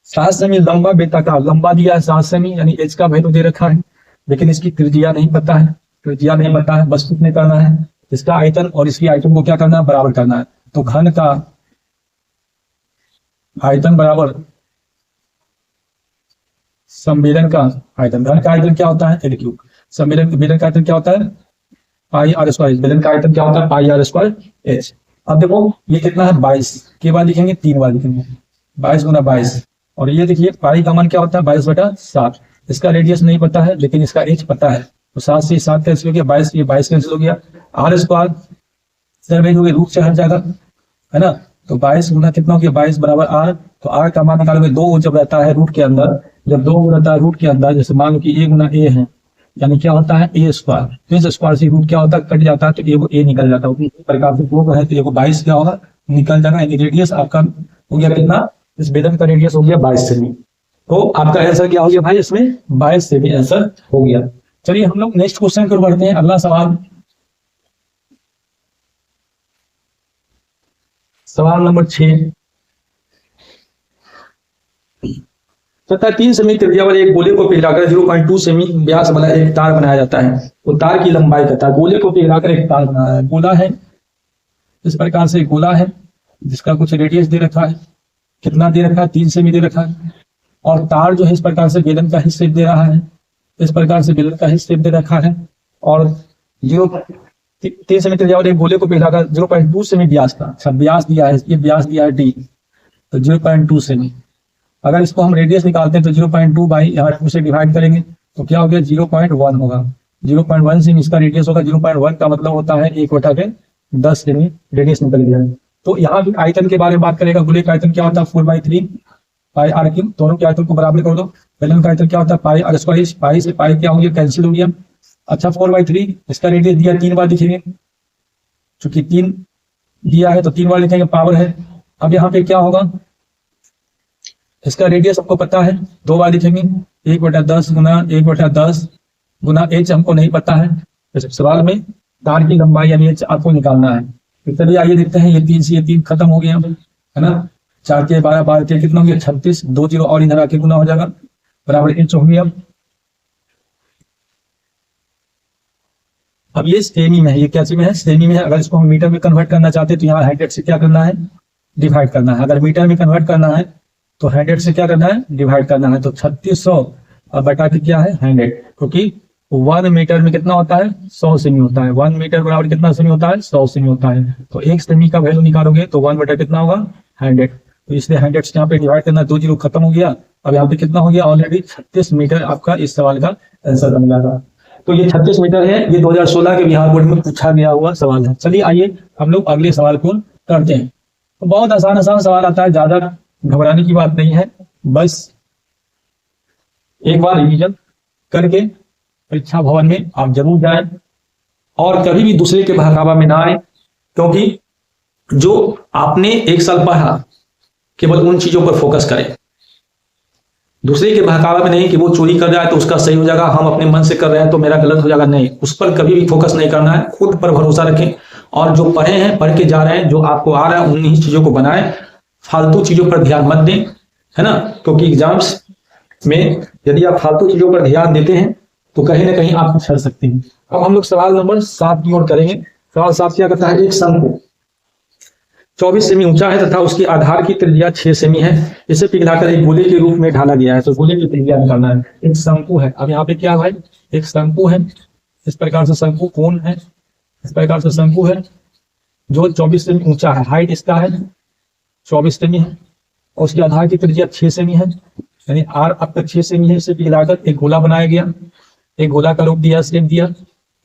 7 सेमी लंबा बेलनाकार, लंबा दिया है 7 सेमी, यानी H का वैल्यू दे रखा है, लेकिन इसकी त्रिज्या नहीं पता है, त्रिज्या नहीं पता है, बस कितने करना है, इसका आयतन और इसकी आयतन को क्या करना है, बराबर करना है। तो घन का आयतन बराबर सम्मेलन का आयतन। घन का आयतन क्या होता है L क्यूब, सम्मेलन बेलन का आयतन क्या होता है पाई आर स्क्वायर, बेलन का आयतन क्या होता है पाई आर स्क्वायर H। अब देखो ये कितना है 22 के बाद लिखेंगे 3 बार लिखेंगे 22 गुना 22, और ये देखिए पाई का मान क्या होता है 22/7। इसका रेडियस नहीं पता है लेकिन इसका H पता है, तो 7 से 7 कैंसिल हो गया, 22 ये 22 कैंसिल हो गया, आर स्क्वायर सर हो गया, रूट से हट जाएगा है ना। तो 22 गुना कितना हो गया 22 बराबर आर, तो आर का मान निकालोगे 2 जब रहता है रूट के अंदर, जब 2 रहता है रूट के अंदर, जैसे मान लो कि a गुना a है, यानी क्या होता है a स्क्वायर, तो इस स्क्वायर से रूट क्या होता है कट जाता है, तो a निकल जाता है। इस प्रकार से प्रूफ है, तो एगो 22 क्या होगा निकल जाएगा, यानी रेडियस आपका हो गया कितना, इस बेलन का रेडियस हो गया 22 सेमी। तो आपका आंसर क्या हो गया भाई, इसमें 22 सेमी आंसर हो गया। चलिए हम लोग नेक्स्ट क्वेश्चन की ओर बढ़ते हैं। अगला सवाल, सवाल नंबर 6। 3 सेमी त्रिज्या वाले एक गोले को पिघलाकर 0.2 सेमी व्यास वाला एक तार बनाया जाता है, तो तार की लंबाई का तार, गोले को पिघलाकर एक तार बनाया है, गोला है इस प्रकार से, गोला है जिसका कुछ रेडियस दे रखा है, कितना दे रखा है 3 सेमी दे रखा है, और तार जो है इस प्रकार से बेलन का ही शेप दे रहा है, इस प्रकार से बेलन का ही शेप दे रखा है, और 3 सेमी त्रिज्या वाले गोले को पिघलाकर 0.2 सेमी व्यास का, अच्छा व्यास दिया है, ये व्यास दिया है d, तो 0.2 सेमी। अगर इसको हम रेडियस निकालते हैं तो 0.2 बाई यहाँ 2 से डिवाइड करेंगे तो क्या हो गया 0.1 होगा, 0.1 सेमी इसका रेडियस होगा। 0.1 का मतलब होता है 1/10 सेमी रेडियस निकल गया है। तो यहाँ भी आयतन के बारे में बात करेगा, गोले का आयतन क्या होता है 4/3 पाई आर क्यूब, दोनों के आयतन को बराबर कर दो। बेलन का आयतन क्या होता है पाई आर स्क्वायर, पाई से पाई क्या हो गया कैंसिल हो गया। अच्छा 4/3 इसका रेडियस दिया 3 बार लिखेंगे, चूंकि 3 दिया है तो 3 बार लिखेंगे, पावर है। अब यहाँ पे क्या होगा, इसका रेडियस हमको पता है 2 बार लिखेंगे, 1/10 गुना 1/10 गुना h हमको नहीं पता है, तो सवाल में तार की लंबाई यानी h आपको निकालना है। तो चलिए आइए देखते हैं, ये 3 से ये 3 खत्म हो गया है ना, 4 के 12 12 के कितना हो गया 36, 2 0 और इधर आके गुना हो जाएगा, बराबर h हो गया। अब ये सेमी में है, ये क्या में है सेमी में है। अगर इसको हम मीटर में कन्वर्ट करना चाहते हैं तो यहाँ 100 से क्या करना है डिवाइड करना है, अगर मीटर में कन्वर्ट करना है तो 100 से क्या करना है डिवाइड करना है। तो 3600 और बटा के क्या है 100, क्योंकि 1 मीटर में कितना होता है 100 सेमी होता है, 1 मीटर बराबर कितना सेमी होता है 100 सेमी होता है। तो 1 सेमी का वैल्यू निकालोगे तो 1 बटा कितना होगा 100, तो इसलिए 100 से यहाँ पे डिवाइड करना, 2 0 खत्म हो गया। अब यहाँ पे कितना हो गया ऑलरेडी 36 मीटर आपका इस सवाल का आंसर बन जाएगा। तो ये 36 मीटर है, ये 2016 के बिहार बोर्ड में पूछा गया हुआ सवाल है। चलिए आइए हम लोग अगले सवाल को करते हैं। तो बहुत आसान सवाल आता है, ज्यादा घबराने की बात नहीं है, बस एक बार रिवीजन करके परीक्षा भवन में आप जरूर जाएं और कभी भी दूसरे के बहकावा में ना आए, क्योंकि जो आपने एक साल पढ़ा केवल उन चीजों पर फोकस करें। दूसरे के बहकावे में नहीं कि वो चोरी कर रहा है तो उसका सही हो जाएगा, हम अपने मन से कर रहे हैं तो मेरा गलत हो जाएगा, नहीं, उस पर कभी भी फोकस नहीं करना है। खुद पर भरोसा रखें और जो पढ़े हैं, पढ़ के जा रहे हैं, जो आपको आ रहा है उन्हीं चीजों को बनाएं, फालतू चीजों पर ध्यान मत दें, है ना। क्योंकि एग्जाम्स में यदि आप फालतू चीजों पर ध्यान देते हैं तो कहीं ना कहीं आप छड़ सकते हैं। अब हम लोग सवाल नंबर 7 की ओर करेंगे। सवाल 7 क्या कहता है, एक शंकु 24 सेमी ऊंचा है तथा उसकी आधार की त्रिज्या 6 सेमी है, इसे पिघलाकर एक गोले के रूप में ढाला गया है, तो गोले की त्रिज्या निकालना है। एक शंकु है, अब यहाँ पे क्या है, एक शंकु है, इस प्रकार से शंकु कोण है, इस प्रकार से शंकु है जो 24 सेमी ऊंचा है, हाइट इसका है 24 सेमी है और उसकी आधार की त्रिज्या 6 सेमी है, यानी आर अब तक 6 सेमी है। इसे पिघलाकर एक गोला बनाया गया, एक गोला का रूप दिया, शेप दिया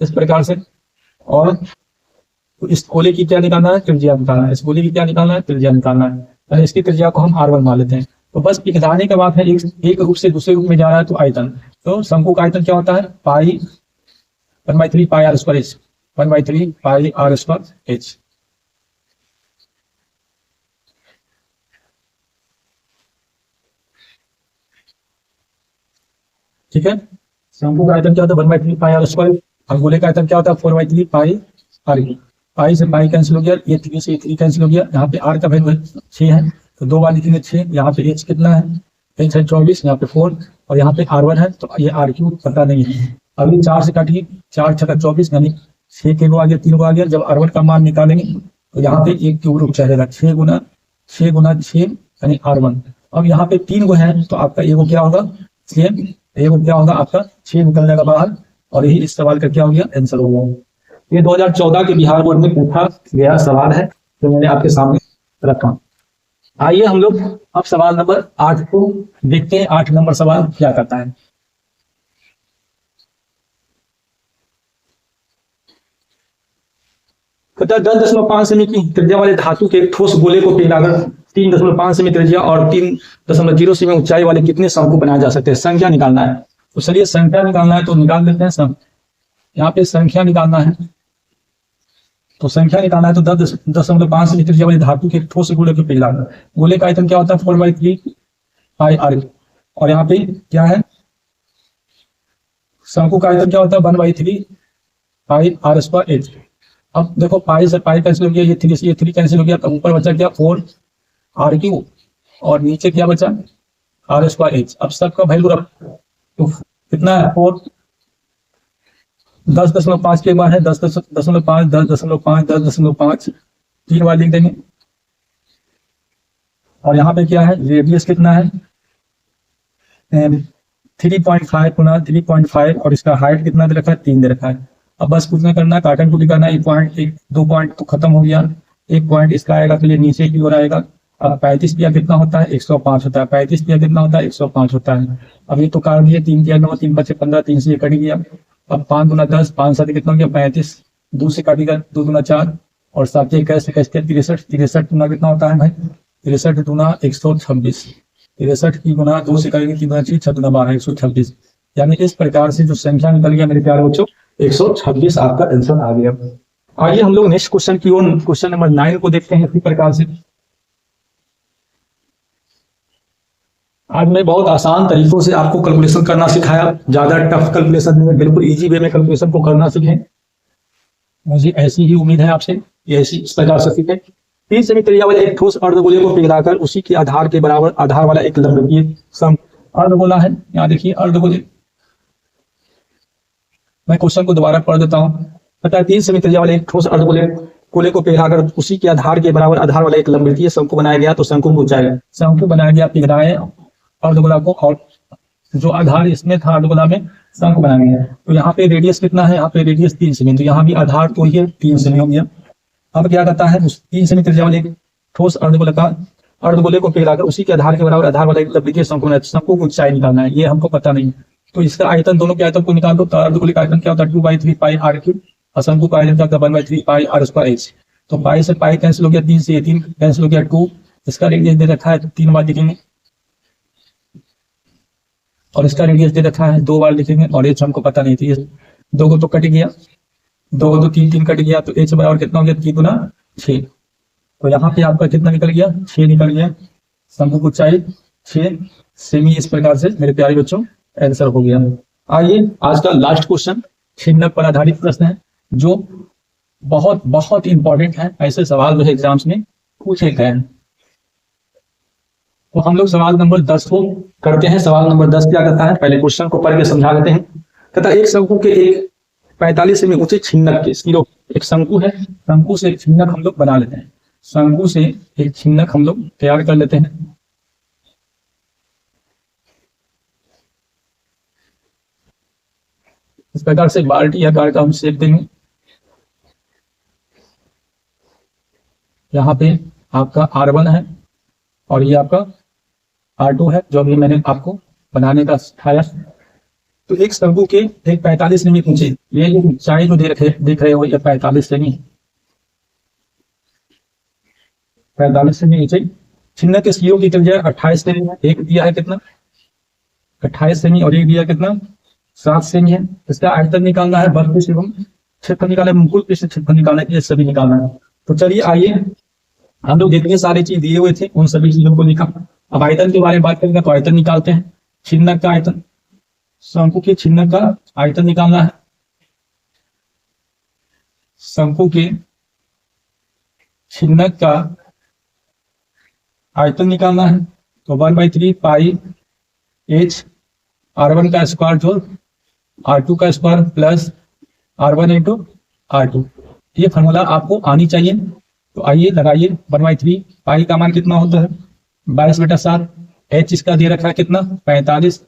इस प्रकार से, और तो इस गोले की क्या निकालना है, त्रिज्या निकालना है, इस गोले की क्या निकालना है, त्रिज्या निकालना है, और इसकी त्रिज्या को हम R1 मान लेते हैं। तो बस पिघलाने के बाद है एक रूप से दूसरे रूप में जा रहा है तो आयतन, तो शंकु का आयतन क्या होता है, पाई 1/3 पाई R स्क्वायर H, 1/3 पाई R स्क्वायर H। ठीक है, शंकु का आयतन क्या होता है 1/3 पाई R स्क्वायर, और गोले का आयतन क्या होता है 4/3 पाई R की। पाई से पाई कैंसिल हो गया, ये 3 से 3 कैंसिल हो गया, यहाँ पे R का वैल्यू 6 है तो 2 बार लिखेंगे 6, यहाँ पे H कितना है, H है 24, यहाँ पे 4 और यहाँ पे R1 है, तो ये R क्यूब पता नहीं है। अभी 4 से काटिए, 4 × 24 यानी 6 के को आ गया, 3 को आ गया। जब R1 का मान निकालेंगे तो यहाँ पे एक क्यूब रूप चलेगा, 6 गुना 6 यानी R1। अब यहाँ पे 3 गो है तो आपका एगो क्या होगा 6, एगो क्या होगा आपका 6 निकल जाएगा बाहर, और यही इस सवाल का क्या हो गया, आंसर हो गया। ये 2014 के बिहार बोर्ड में पूछा गया सवाल है जो मैंने आपके सामने रखा। आइए हम लोग अब सवाल नंबर 8 को देखते हैं। 8 नंबर सवाल क्या करता है, कहता है 10.5 सेमी की त्रिज्या वाले धातु के एक ठोस गोले को पिघलाकर 3.5 सेमी त्रिज्या और 3.0 सेमी ऊंचाई वाले कितने शंकु बनाए जा सकते हैं, संख्या निकालना है। तो चलिए संख्या निकालना है तो निकाल लेते हैं सब, यहाँ पे संख्या निकालना है, तो संख्या निकालना है तो 10.5 सेमी त्रिज्या वाले धातु के ठोस गोले को पिघलाकर, गोले का आयतन क्या होता है 4/3 पाई R, और यहाँ पे क्या है शंकु का आयतन क्या होता है 1/3 पाई R स्क्वायर H। अब देखो पाई से पाई कैंसिल हो गया, ये 3 से ये 3 कैंसिल हो गया, तो ऊपर बचा क्या 4R क्यूब और नीचे क्या बचा R स्क्वायर H। अब सबका वैल्यू रख, तो कितना है 4, 10.5 के बाद है 10.5 10.5 10.5 3 बार लिख देंगे, और यहाँ पे क्या है रेडियस कितना है 3.5 गुना 3.5 और इसका हाइट कितना दे रखा है 3 दे रखा है। अब बस कुछ नहीं करना, काटन कुटी करना, 1 पॉइंट 2 पॉइंट तो खत्म हो गया, 1 पॉइंट इसका आएगा तो ये नीचे की ओर आएगा। अब 35 पिया कितना होता है 105 होता है, 35 पिया कितना होता है 105 होता है। अब ये तो काट दिया, 3 दिया 9 3 बचे 15, 3 से ये कट गया। अब 5 गुना 10 5 7 कितना हो गया 35, 2 से काटेगा 2 गुना 4 और 7 21 63 63 गुना कितना होता है भाई 63 गुना 126, 63 की गुना 2 से करेंगे 3 गुना 6 6 गुना 12 126, यानी इस प्रकार से जो संख्या निकल गया मेरे प्यारे बच्चों 126 आपका आंसर आ गया। आइए हम लोग नेक्स्ट क्वेश्चन की ओर, क्वेश्चन नंबर 9 को देखते हैं। इसी प्रकार से आज मैं बहुत आसान तरीकों से आपको कैलकुलेशन करना सिखाया, ज्यादा टफ कैलकुलेशन नहीं, बिल्कुल इजी वे में कैलकुलेशन को करना सीखें। मुझे ऐसी ही उम्मीद है आपसे, ऐसी इस प्रकार से सीखें। 3 सेमी त्रिज्या वाले एक ठोस अर्धगोले को पिघलाकर उसी के आधार के बराबर आधार वाला एक लंबवतीय अर्धगोला है। यहाँ देखिए अर्धगोले, मैं क्वेश्चन को दोबारा पढ़ देता हूँ। पता है 3 सेमी त्रिज्या वाले एक ठोस अर्धगोले को पिघलाकर उसी के आधार के बराबर आधार वाला एक लंबवतीय शंकु बनाया गया, तो शंकु को ऊंचाई शंकु बनाया गया, पिघलाए अर्धगोला को, और जो आधार इसमें था अर्धगोला में शंकु बनाया गया। तो यहाँ पे रेडियस कितना है, यहाँ पे रेडियस 3 सेमी, तो यहाँ भी आधार तो ये 3 सेमी हो गया। अब क्या करता है उस 3 सेमी त्रिज्या वाले ठोस अर्धगोले को पिघलाकर उसी के आधार के बराबर आधार वाला एक लंबवतीय शंकु बनाया, शंकु को ऊंचाई निकालना है, ये हमको पता नहीं। तो इसका आयतन दोनों के आयतन को निकाल दो, तो अर्धगोले का आयतन क्या होता है 2/3 पाई R क्यूब और शंकु का आयतन क्या होता है 1/3 पाई R स्क्वायर H। तो पाई से पाई कैंसिल हो गया, 3 से 3 कैंसिल हो गया 2, इसका रेडियस दे रखा है तो 3 बार लिखेंगे, और इसका रेडियस दे रखा है 2 बार लिखेंगे, और H हमको पता नहीं थी, 2 को तो कट गया, 2 को तो 3 3 कट गया, तो H बराबर कितना हो गया 3 गुना 6। तो यहाँ पे आपका कितना निकल गया 6 निकल गया। शंकु की ऊंचाई 6 सेमी। इस प्रकार से मेरे प्यारे बच्चों आंसर हो गया। आइए आज का लास्ट क्वेश्चन छिन्नक पर आधारित प्रश्न है, जो बहुत बहुत इंपॉर्टेंट है। ऐसे सवाल जो है एग्जाम्स में पूछे गए हैं। तो हम लोग सवाल नंबर 10 को करते हैं। सवाल नंबर 10 क्या कहता है, पहले क्वेश्चन को पढ़ के समझा देते हैं। कहता है एक शंकु के एक 45 सेमी ऊंचे छिन्नक के, एक शंकु है, शंकु से एक छिन्नक हम लोग बना लेते हैं। शंकु से एक छिन्नक हम लोग तैयार कर लेते हैं। इस प्रकार से बाल्टी आकार का हम शेप देंगे। यहाँ पे आपका R1 है और ये आपका R2 है, जो अभी मैंने आपको बनाने का सिखाया। तो एक शंकु के एक 45 सेमी ऊंचे, ये जो ऊंचाई जो देख रहे हो, ये 45 सेमी, 45 सेमी ऊंचे छिन्नक के सीओ की त्रिज्या 28 सेमी है। एक दिया है कितना 28 सेमी और एक दिया कितना 7 सेमी है। इसका आयतन निकालना है, बल पृष्ठ एवं क्षेत्रफल निकालना है, मुकुल पृष्ठ क्षेत्रफल निकालना है, ये सभी निकालना है। तो चलिए आइए, हम लोग जितने सारे चीज दिए हुए थे उन सभी चीजों को लिखा। अब आयतन के बारे में बात करेंगे तो आयतन निकालते हैं। छिन्नक का आयतन, शंकु के छिन्नक का आयतन निकालना है। शंकु के छिन्नक का आयतन निकालना है। तो 1/3 पाई h R1 का स्क्वायर जोड़ R2 का square plus R1 into R2, ये फॉर्मूला आपको आनी चाहिए। तो आइए लगाइए, 1/3 पाई का मान कितना होता है 22/7, h इसका दे रखा है कितना 45,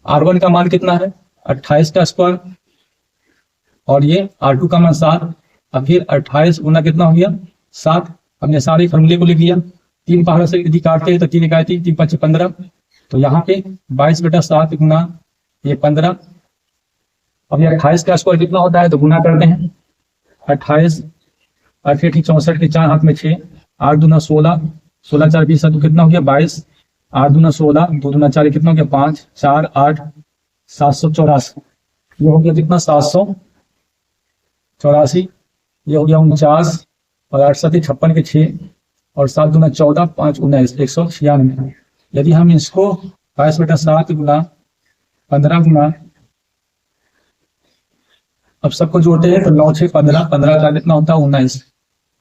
R1 का मान कितना है 28 का स्क्वायर और ये R2 का मान 7, और फिर 28 गुना कितना हो गया 7। हमने सारे फॉर्मूले को लिख लिया। 3 पहाड़ से यदि काटते हैं तो 3 इकाई 3 5 15, तो यहाँ पे 22/7 गुना ये 15। अब ये 28 का स्क्वायर कितना होता है तो गुना करते हैं। 28 8 64 के 4 हाथ में 6, 8 दूना 16, 16 4 20 तो कितना हो गया 22, 8 दूना 16, 2 दूना 4 कितना हो गया 5, 4 8 784, ये हो गया कितना 784, ये हो गया 49, और 8 7 56 के 6, और 7 दूना 14, 5 19 196। यदि हम इसको 22/7 गुना 15 गुना, अब सबको जोड़ते हैं तो 9 6 15, 15 का कितना होता है 19,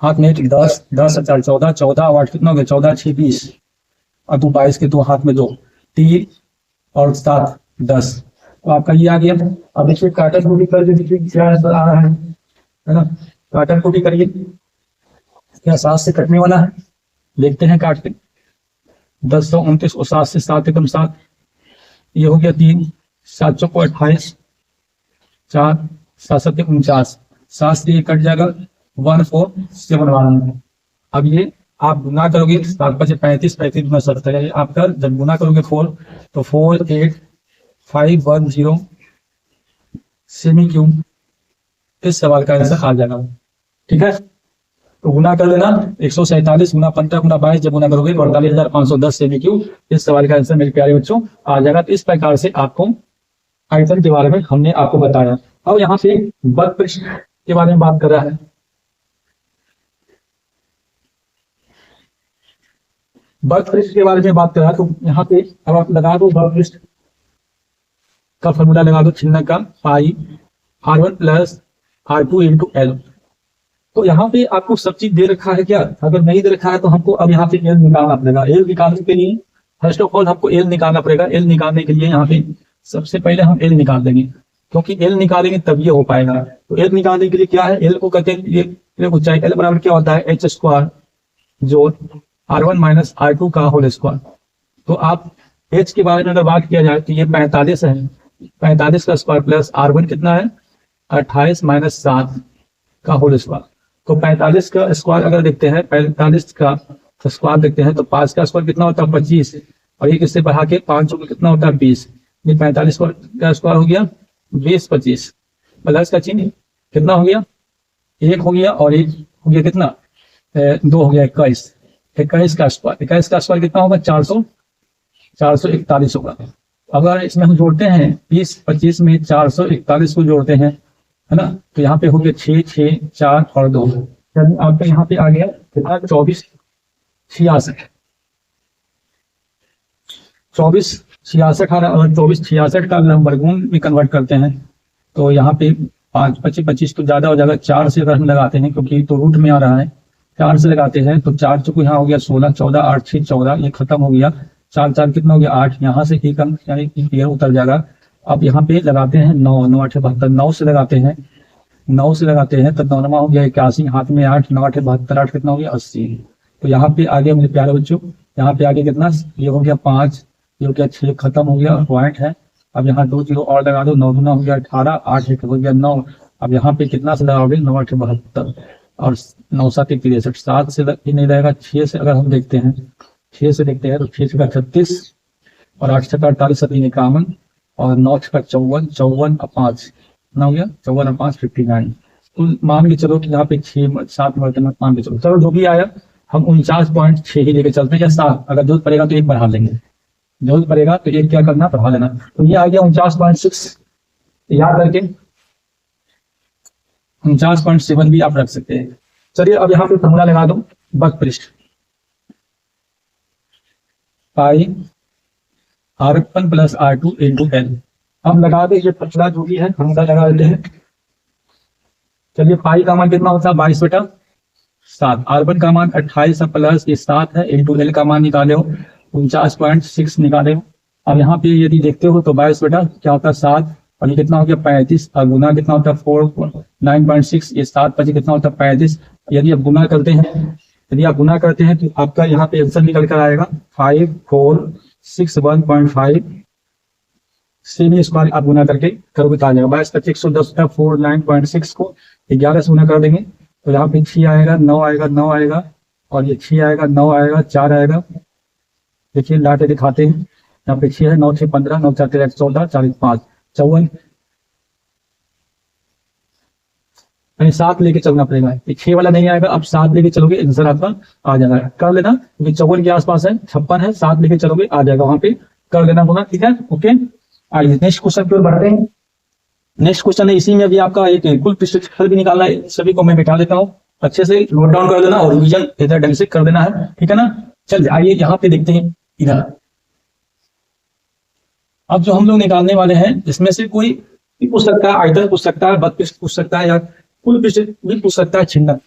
हाथ में 10 10 4 14, 14 और 8 कितना हो गया 14 6 20, और 2 22 के 2 हाथ में 2 3 और 7 10। तो आपका ये आ गया। अब देखिए काटन को भी कर देखिए क्या आंसर आ रहा है ना। काटन को भी करिए, क्या 7 से कटने वाला है, देखते हैं काट के। 1029 और 7 से 7 एकम 7, ये हो गया 3, 7 चौको 28, 4 7 7 49, 7 से ये कट जाएगा 1471। अब ये आप गुना करोगे 7 5 35, 35 गुना 70, आपका जब गुना करोगे 4 तो 48510 सेमी क्यूब इस सवाल का आंसर आ जाएगा। ठीक है, तो गुना कर लेना 147 गुना 15 गुना 22, जब गुना करोगे 48,510 सेमी क्यूब इस सवाल का आंसर मेरे प्यारे बच्चों आ जाएगा। तो इस प्रकार से आपको आयतन के बारे में हमने आपको बताया। अब यहाँ से बल पृष्ठ के बारे में बात कर रहा है। बल पृष्ठ के बारे में बात कर रहा है, तो यहाँ पे अब आप लगा दो बल पृष्ठ का फॉर्मूला लगा दो, छिन्नक का पाई R1 plus R2 into L। तो यहाँ पे आपको सब चीज दे रखा है क्या, अगर नहीं दे रखा है तो हमको अब यहाँ पे एल निकालना पड़ेगा। एल निकालने के लिए फर्स्ट ऑफ ऑल हमको एल निकालना पड़ेगा। एल निकालने के लिए यहाँ पे सबसे पहले हम एल निकाल देंगे, क्योंकि एल निकालेंगे तब ये हो पाएगा। तो एल निकालने के लिए क्या है, एल को कहते हैं ये ऊंचाई, एल बराबर क्या होता है एच स्क्वायर जो R1 माइनस R2 का होल स्क्वायर। तो आप एच के बारे में अगर बात किया जाए तो ये 45 है, 45 का स्क्वायर प्लस R1 कितना है 28 माइनस 7 का होल स्क्वायर। तो 45 का स्क्वायर अगर देखते हैं, 45 का स्क्वायर देखते हैं तो 5 का स्क्वायर कितना होता है 25, और एक इससे बढ़ा के 5 का कितना होता है 20। ये 45 का स्क्वायर हो गया 20 25, प्लस का चिन्ह कितना हो गया 1 हो गया, और 1 हो गया कितना 2 हो गया 21, 21 का स्क्वायर, 21 का स्क्वायर कितना होगा 441 होगा। अगर इसमें हम जोड़ते हैं 20 25 में 441 को जोड़ते हैं, है ना, तो यहाँ पे हो गया 6 6 4 और 2, आपका यहाँ पे आ गया कितना 24 66, 24 66 और 24 66 का अगर हम वर्गमूल में कन्वर्ट करते हैं तो यहाँ पे 5 25 25 तो ज्यादा हो जाएगा। 4 से अगर हम लगाते हैं क्योंकि तो रूट में आ रहा है, 4 से लगाते हैं तो 4 चुको यहाँ हो गया 16, 14 8 6 14, ये खत्म हो गया। 4 4 कितना हो गया 8, यहाँ से एक अंक यानी ये उतर जाएगा। अब यहाँ पे लगाते हैं 9, 9 8 72, 9 से लगाते हैं, 9 से लगाते हैं तो 9 हो गया 81, हाथ में 8, 9 8 72, 8 कितना हो गया 80। तो यहाँ पे आगे मेरे प्यारे बच्चों, यहाँ पे आगे कितना, ये हो गया 5, ये हो गया 6, खत्म हो गया, पॉइंट है। अब यहाँ 2 0 और लगा दो, 9 गुना हो गया 18, 8 1 हो गया 9। अब यहाँ पे कितना से लगाओगे 9 8 72 और 9 7 63, 7 से नहीं रहेगा। 6 से अगर हम देखते हैं, 6 से देखते हैं तो 6 का 36 और 8 6 48 7 51 और 9 6 54, 54 और 5 कितना हो गया 54 और 5 59। तो मान के चलो कि यहाँ पे 6 7 बर्तन मान के चलो, चलो जो भी आया हम 49.6 ही लेके चलते हैं या 7, अगर जरूरत पड़ेगा तो एक बढ़ा लेंगे, जरूरत पड़ेगा तो एक क्या करना बढ़ा लेना। तो ये आ गया 49.6, याद करके 49.7 भी आप रख सकते हैं। चलिए अब यहाँ पे फॉर्मूला लगा दो, बक पृष्ठ पाई R1 plus R2 into L. अब लगा दे ये पतला जो भी है फॉर्मूला लगा देते हैं। चलिए पाई का मान कितना होता है 22/7, R1 का मान 28 प्लस ये 7 है इंटू एल का मान निकाले हो 49.6 निकाले हो। अब यहाँ पे यदि देखते हो तो 22 बटा क्या होता है 7 और ये कितना हो गया 35 और गुना कितना होता है 9.6, ये 7 25 कितना होता है 35। यदि आप गुना करते हैं, यदि आप गुना करते हैं तो आपका यहाँ पे आंसर निकल कर आएगा 5461.5 से भी इसको आप गुना करके करोगे तो आ जाएगा 22 25 110 49.6 को 11 से गुना कर देंगे तो यहाँ पे 6 आएगा 9 आएगा 9 आएगा और ये 6 आएगा 9 आएगा 4 आएगा। देखिए लाटे दिखाते हैं, यहाँ पे 6 है 9 6 15 9 4 13 14 40 5 54, 7 लेके चलना पड़ेगा, 6 वाला नहीं आएगा। अब 7 लेके चलोगे आंसर आपका आ जाएगा, कर लेना क्योंकि 54 के आसपास है, 56 है, 7 लेके चलोगे आ जाएगा, वहां पे कर लेना होगा। ठीक है, ओके। आइए नेक्स्ट क्वेश्चन की ओर बढ़ते हैं। नेक्स्ट क्वेश्चन है, इसी में भी आपका एक कुल पृष्ठ भी निकालना है। सभी को मैं बैठा देता हूँ, अच्छे से नोट डाउन कर देना और रिवीजन इधर ढंग से कर देना है, ठीक है ना। चल आइए यहाँ पे देखते हैं इधर। अब जो हम लोग निकालने वाले हैं इसमें से कोई भी पूछ सकता है, आयतन पूछ सकता है, बद पृष्ठ पूछ सकता है या कुल पृष्ठ भी पूछ सकता है। छिन्नक,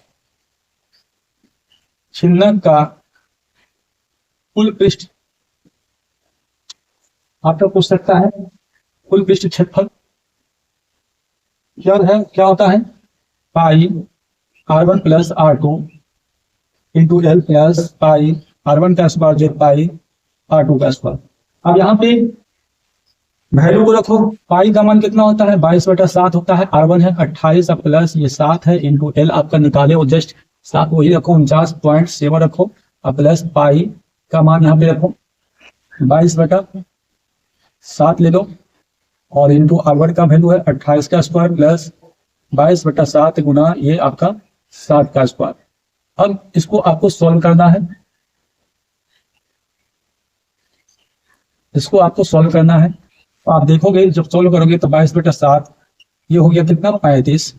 छिन्नक का कुल पृष्ठ आपका पूछ सकता है। कुल पृष्ठ क्षेत्रफल क्या है, क्या होता है पाई R1 plus R2 into L plus pi R1 का स्क्वायर जेड पाई R2 का स्क्वायर। अब यहाँ पे वैल्यू को रखो, पाई का मान कितना होता है 22/7 होता है, R1 है 28 प्लस ये 7 है इंटू एल आपका निकाले हो जस्ट 7 वही रखो 49.7 रखो और प्लस पाई का मान यहाँ पे रखो 22/7 ले लो और इंटू R1 का वैल्यू है 28 का स्क्वायर प्लस 22/7 गुना ये आपका 7 का स्क्वायर। अब इसको आपको सॉल्व करना है, इसको आपको सॉल्व करना है। तो आप देखोगे जब सॉल्व करोगे तो 22/7 ये हो गया कितना 35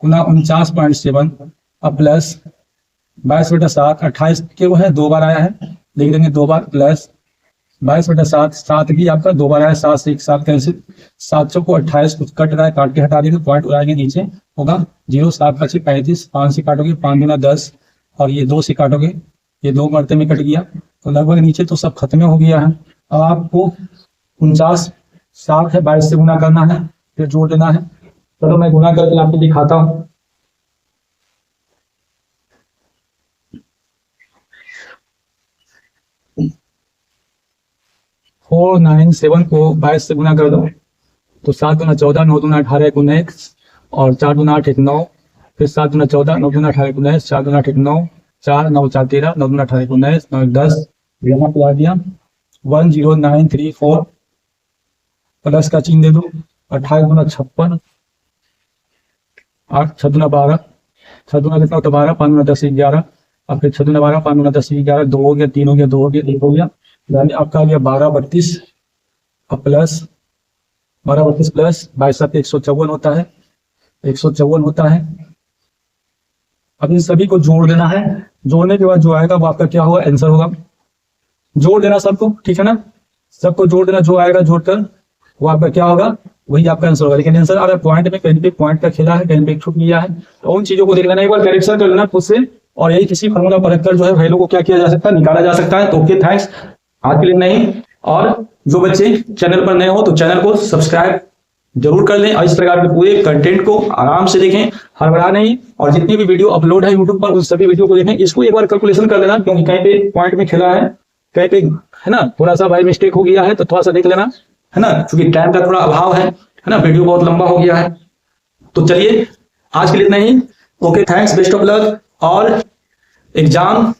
गुना 49.7 अब प्लस 22/7 28 के वो है 2 बार आया है, लिख देंगे 2 बार प्लस 22/7 7 भी आपका 2 बार आया, 7 से 1 7 कैंसिल, 7 को 28 कुछ कट रहा है, काट के हटा देंगे, पॉइंट उड़ाएंगे नीचे होगा 0 7 25 35, 5 से काटोगे 5 गुना 10 और ये 2 से काटोगे ये 2 मरते में कट गया तो लगभग नीचे तो सब खत्म हो गया है। अब आपको 49 है 22 से गुना करना है फिर जोड़ देना है। चलो मैं गुना करके आपको दिखाता हूँ। फोर 9 7 को 22 से गुना कर दो तो 7 दूना 14 9 दूना 18 19 और 4 दूना 8 1 9 फिर 7 दूना 14 9 दूना 18 19 4 दूना 8 1 9 4 9 4 13 9 दूना 18 19 9 10 यहाँ पे आ गया 10934 प्लस का चिन्ह दे दो 28 दूना 56 8 6 दूना 12 6 दूना कितना होता 12 5 दूना 10 11 अब फिर 6 दूना 12 5 दूना 10 11 2 हो गया 3 हो गया 2 हो गया 1 हो गया यानी आपका आ गया 12 32 अब प्लस 12 32 प्लस 22 7 154 होता है 154 होता है। अब इन सभी को जोड़ देना है जोड़ने के बाद जो आएगा वो आपका क्या होगा, आंसर होगा। जोड़ देना सबको, ठीक है ना, सबको जोड़ देना, जो आएगा जोड़कर वो आपका क्या होगा, वही आपका आंसर होगा। लेकिन आंसर अगर पॉइंट में कहीं पे पॉइंट का खेला है, कहीं पे छूट गया है, तो उन चीजों को देख लेना, एक बार करेक्शन कर लेना खुद से, और यही किसी फॉर्मूला पर रखकर जो है वैल्यू को क्या किया जा सकता है, निकाला जा सकता है। तो ओके, थैंक्स आज के लिए नहीं। और जो बच्चे चैनल पर नए हो तो चैनल को सब्सक्राइब जरूर कर लें और इस प्रकार के पूरे कंटेंट को आराम से देखें, हड़बड़ा नहीं। और जितनी भी वीडियो अपलोड है यूट्यूब पर उन सभी वीडियो को देखें। इसको एक बार कैलकुलेशन कर लेना, क्योंकि कहीं पे पॉइंट में खेला है, कहीं पे है ना थोड़ा सा भाई मिस्टेक हो गया है, तो थोड़ा सा देख लेना, है ना, क्योंकि टाइम का थोड़ा अभाव है ना, वीडियो बहुत लंबा हो गया है। तो चलिए आज के लिए इतना ही। Okay, thanks, best of luck, और एग्जाम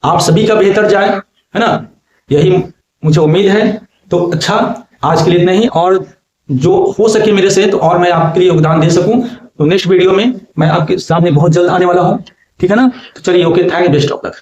आप सभी का बेहतर जाए, है ना, यही मुझे उम्मीद है। तो अच्छा, आज के लिए इतना ही, और जो हो सके मेरे से तो और मैं आपके लिए योगदान दे सकूं तो नेक्स्ट वीडियो में मैं आपके सामने बहुत जल्द आने वाला हूं, ठीक है ना। तो चलिए, okay, thanks, best of luck.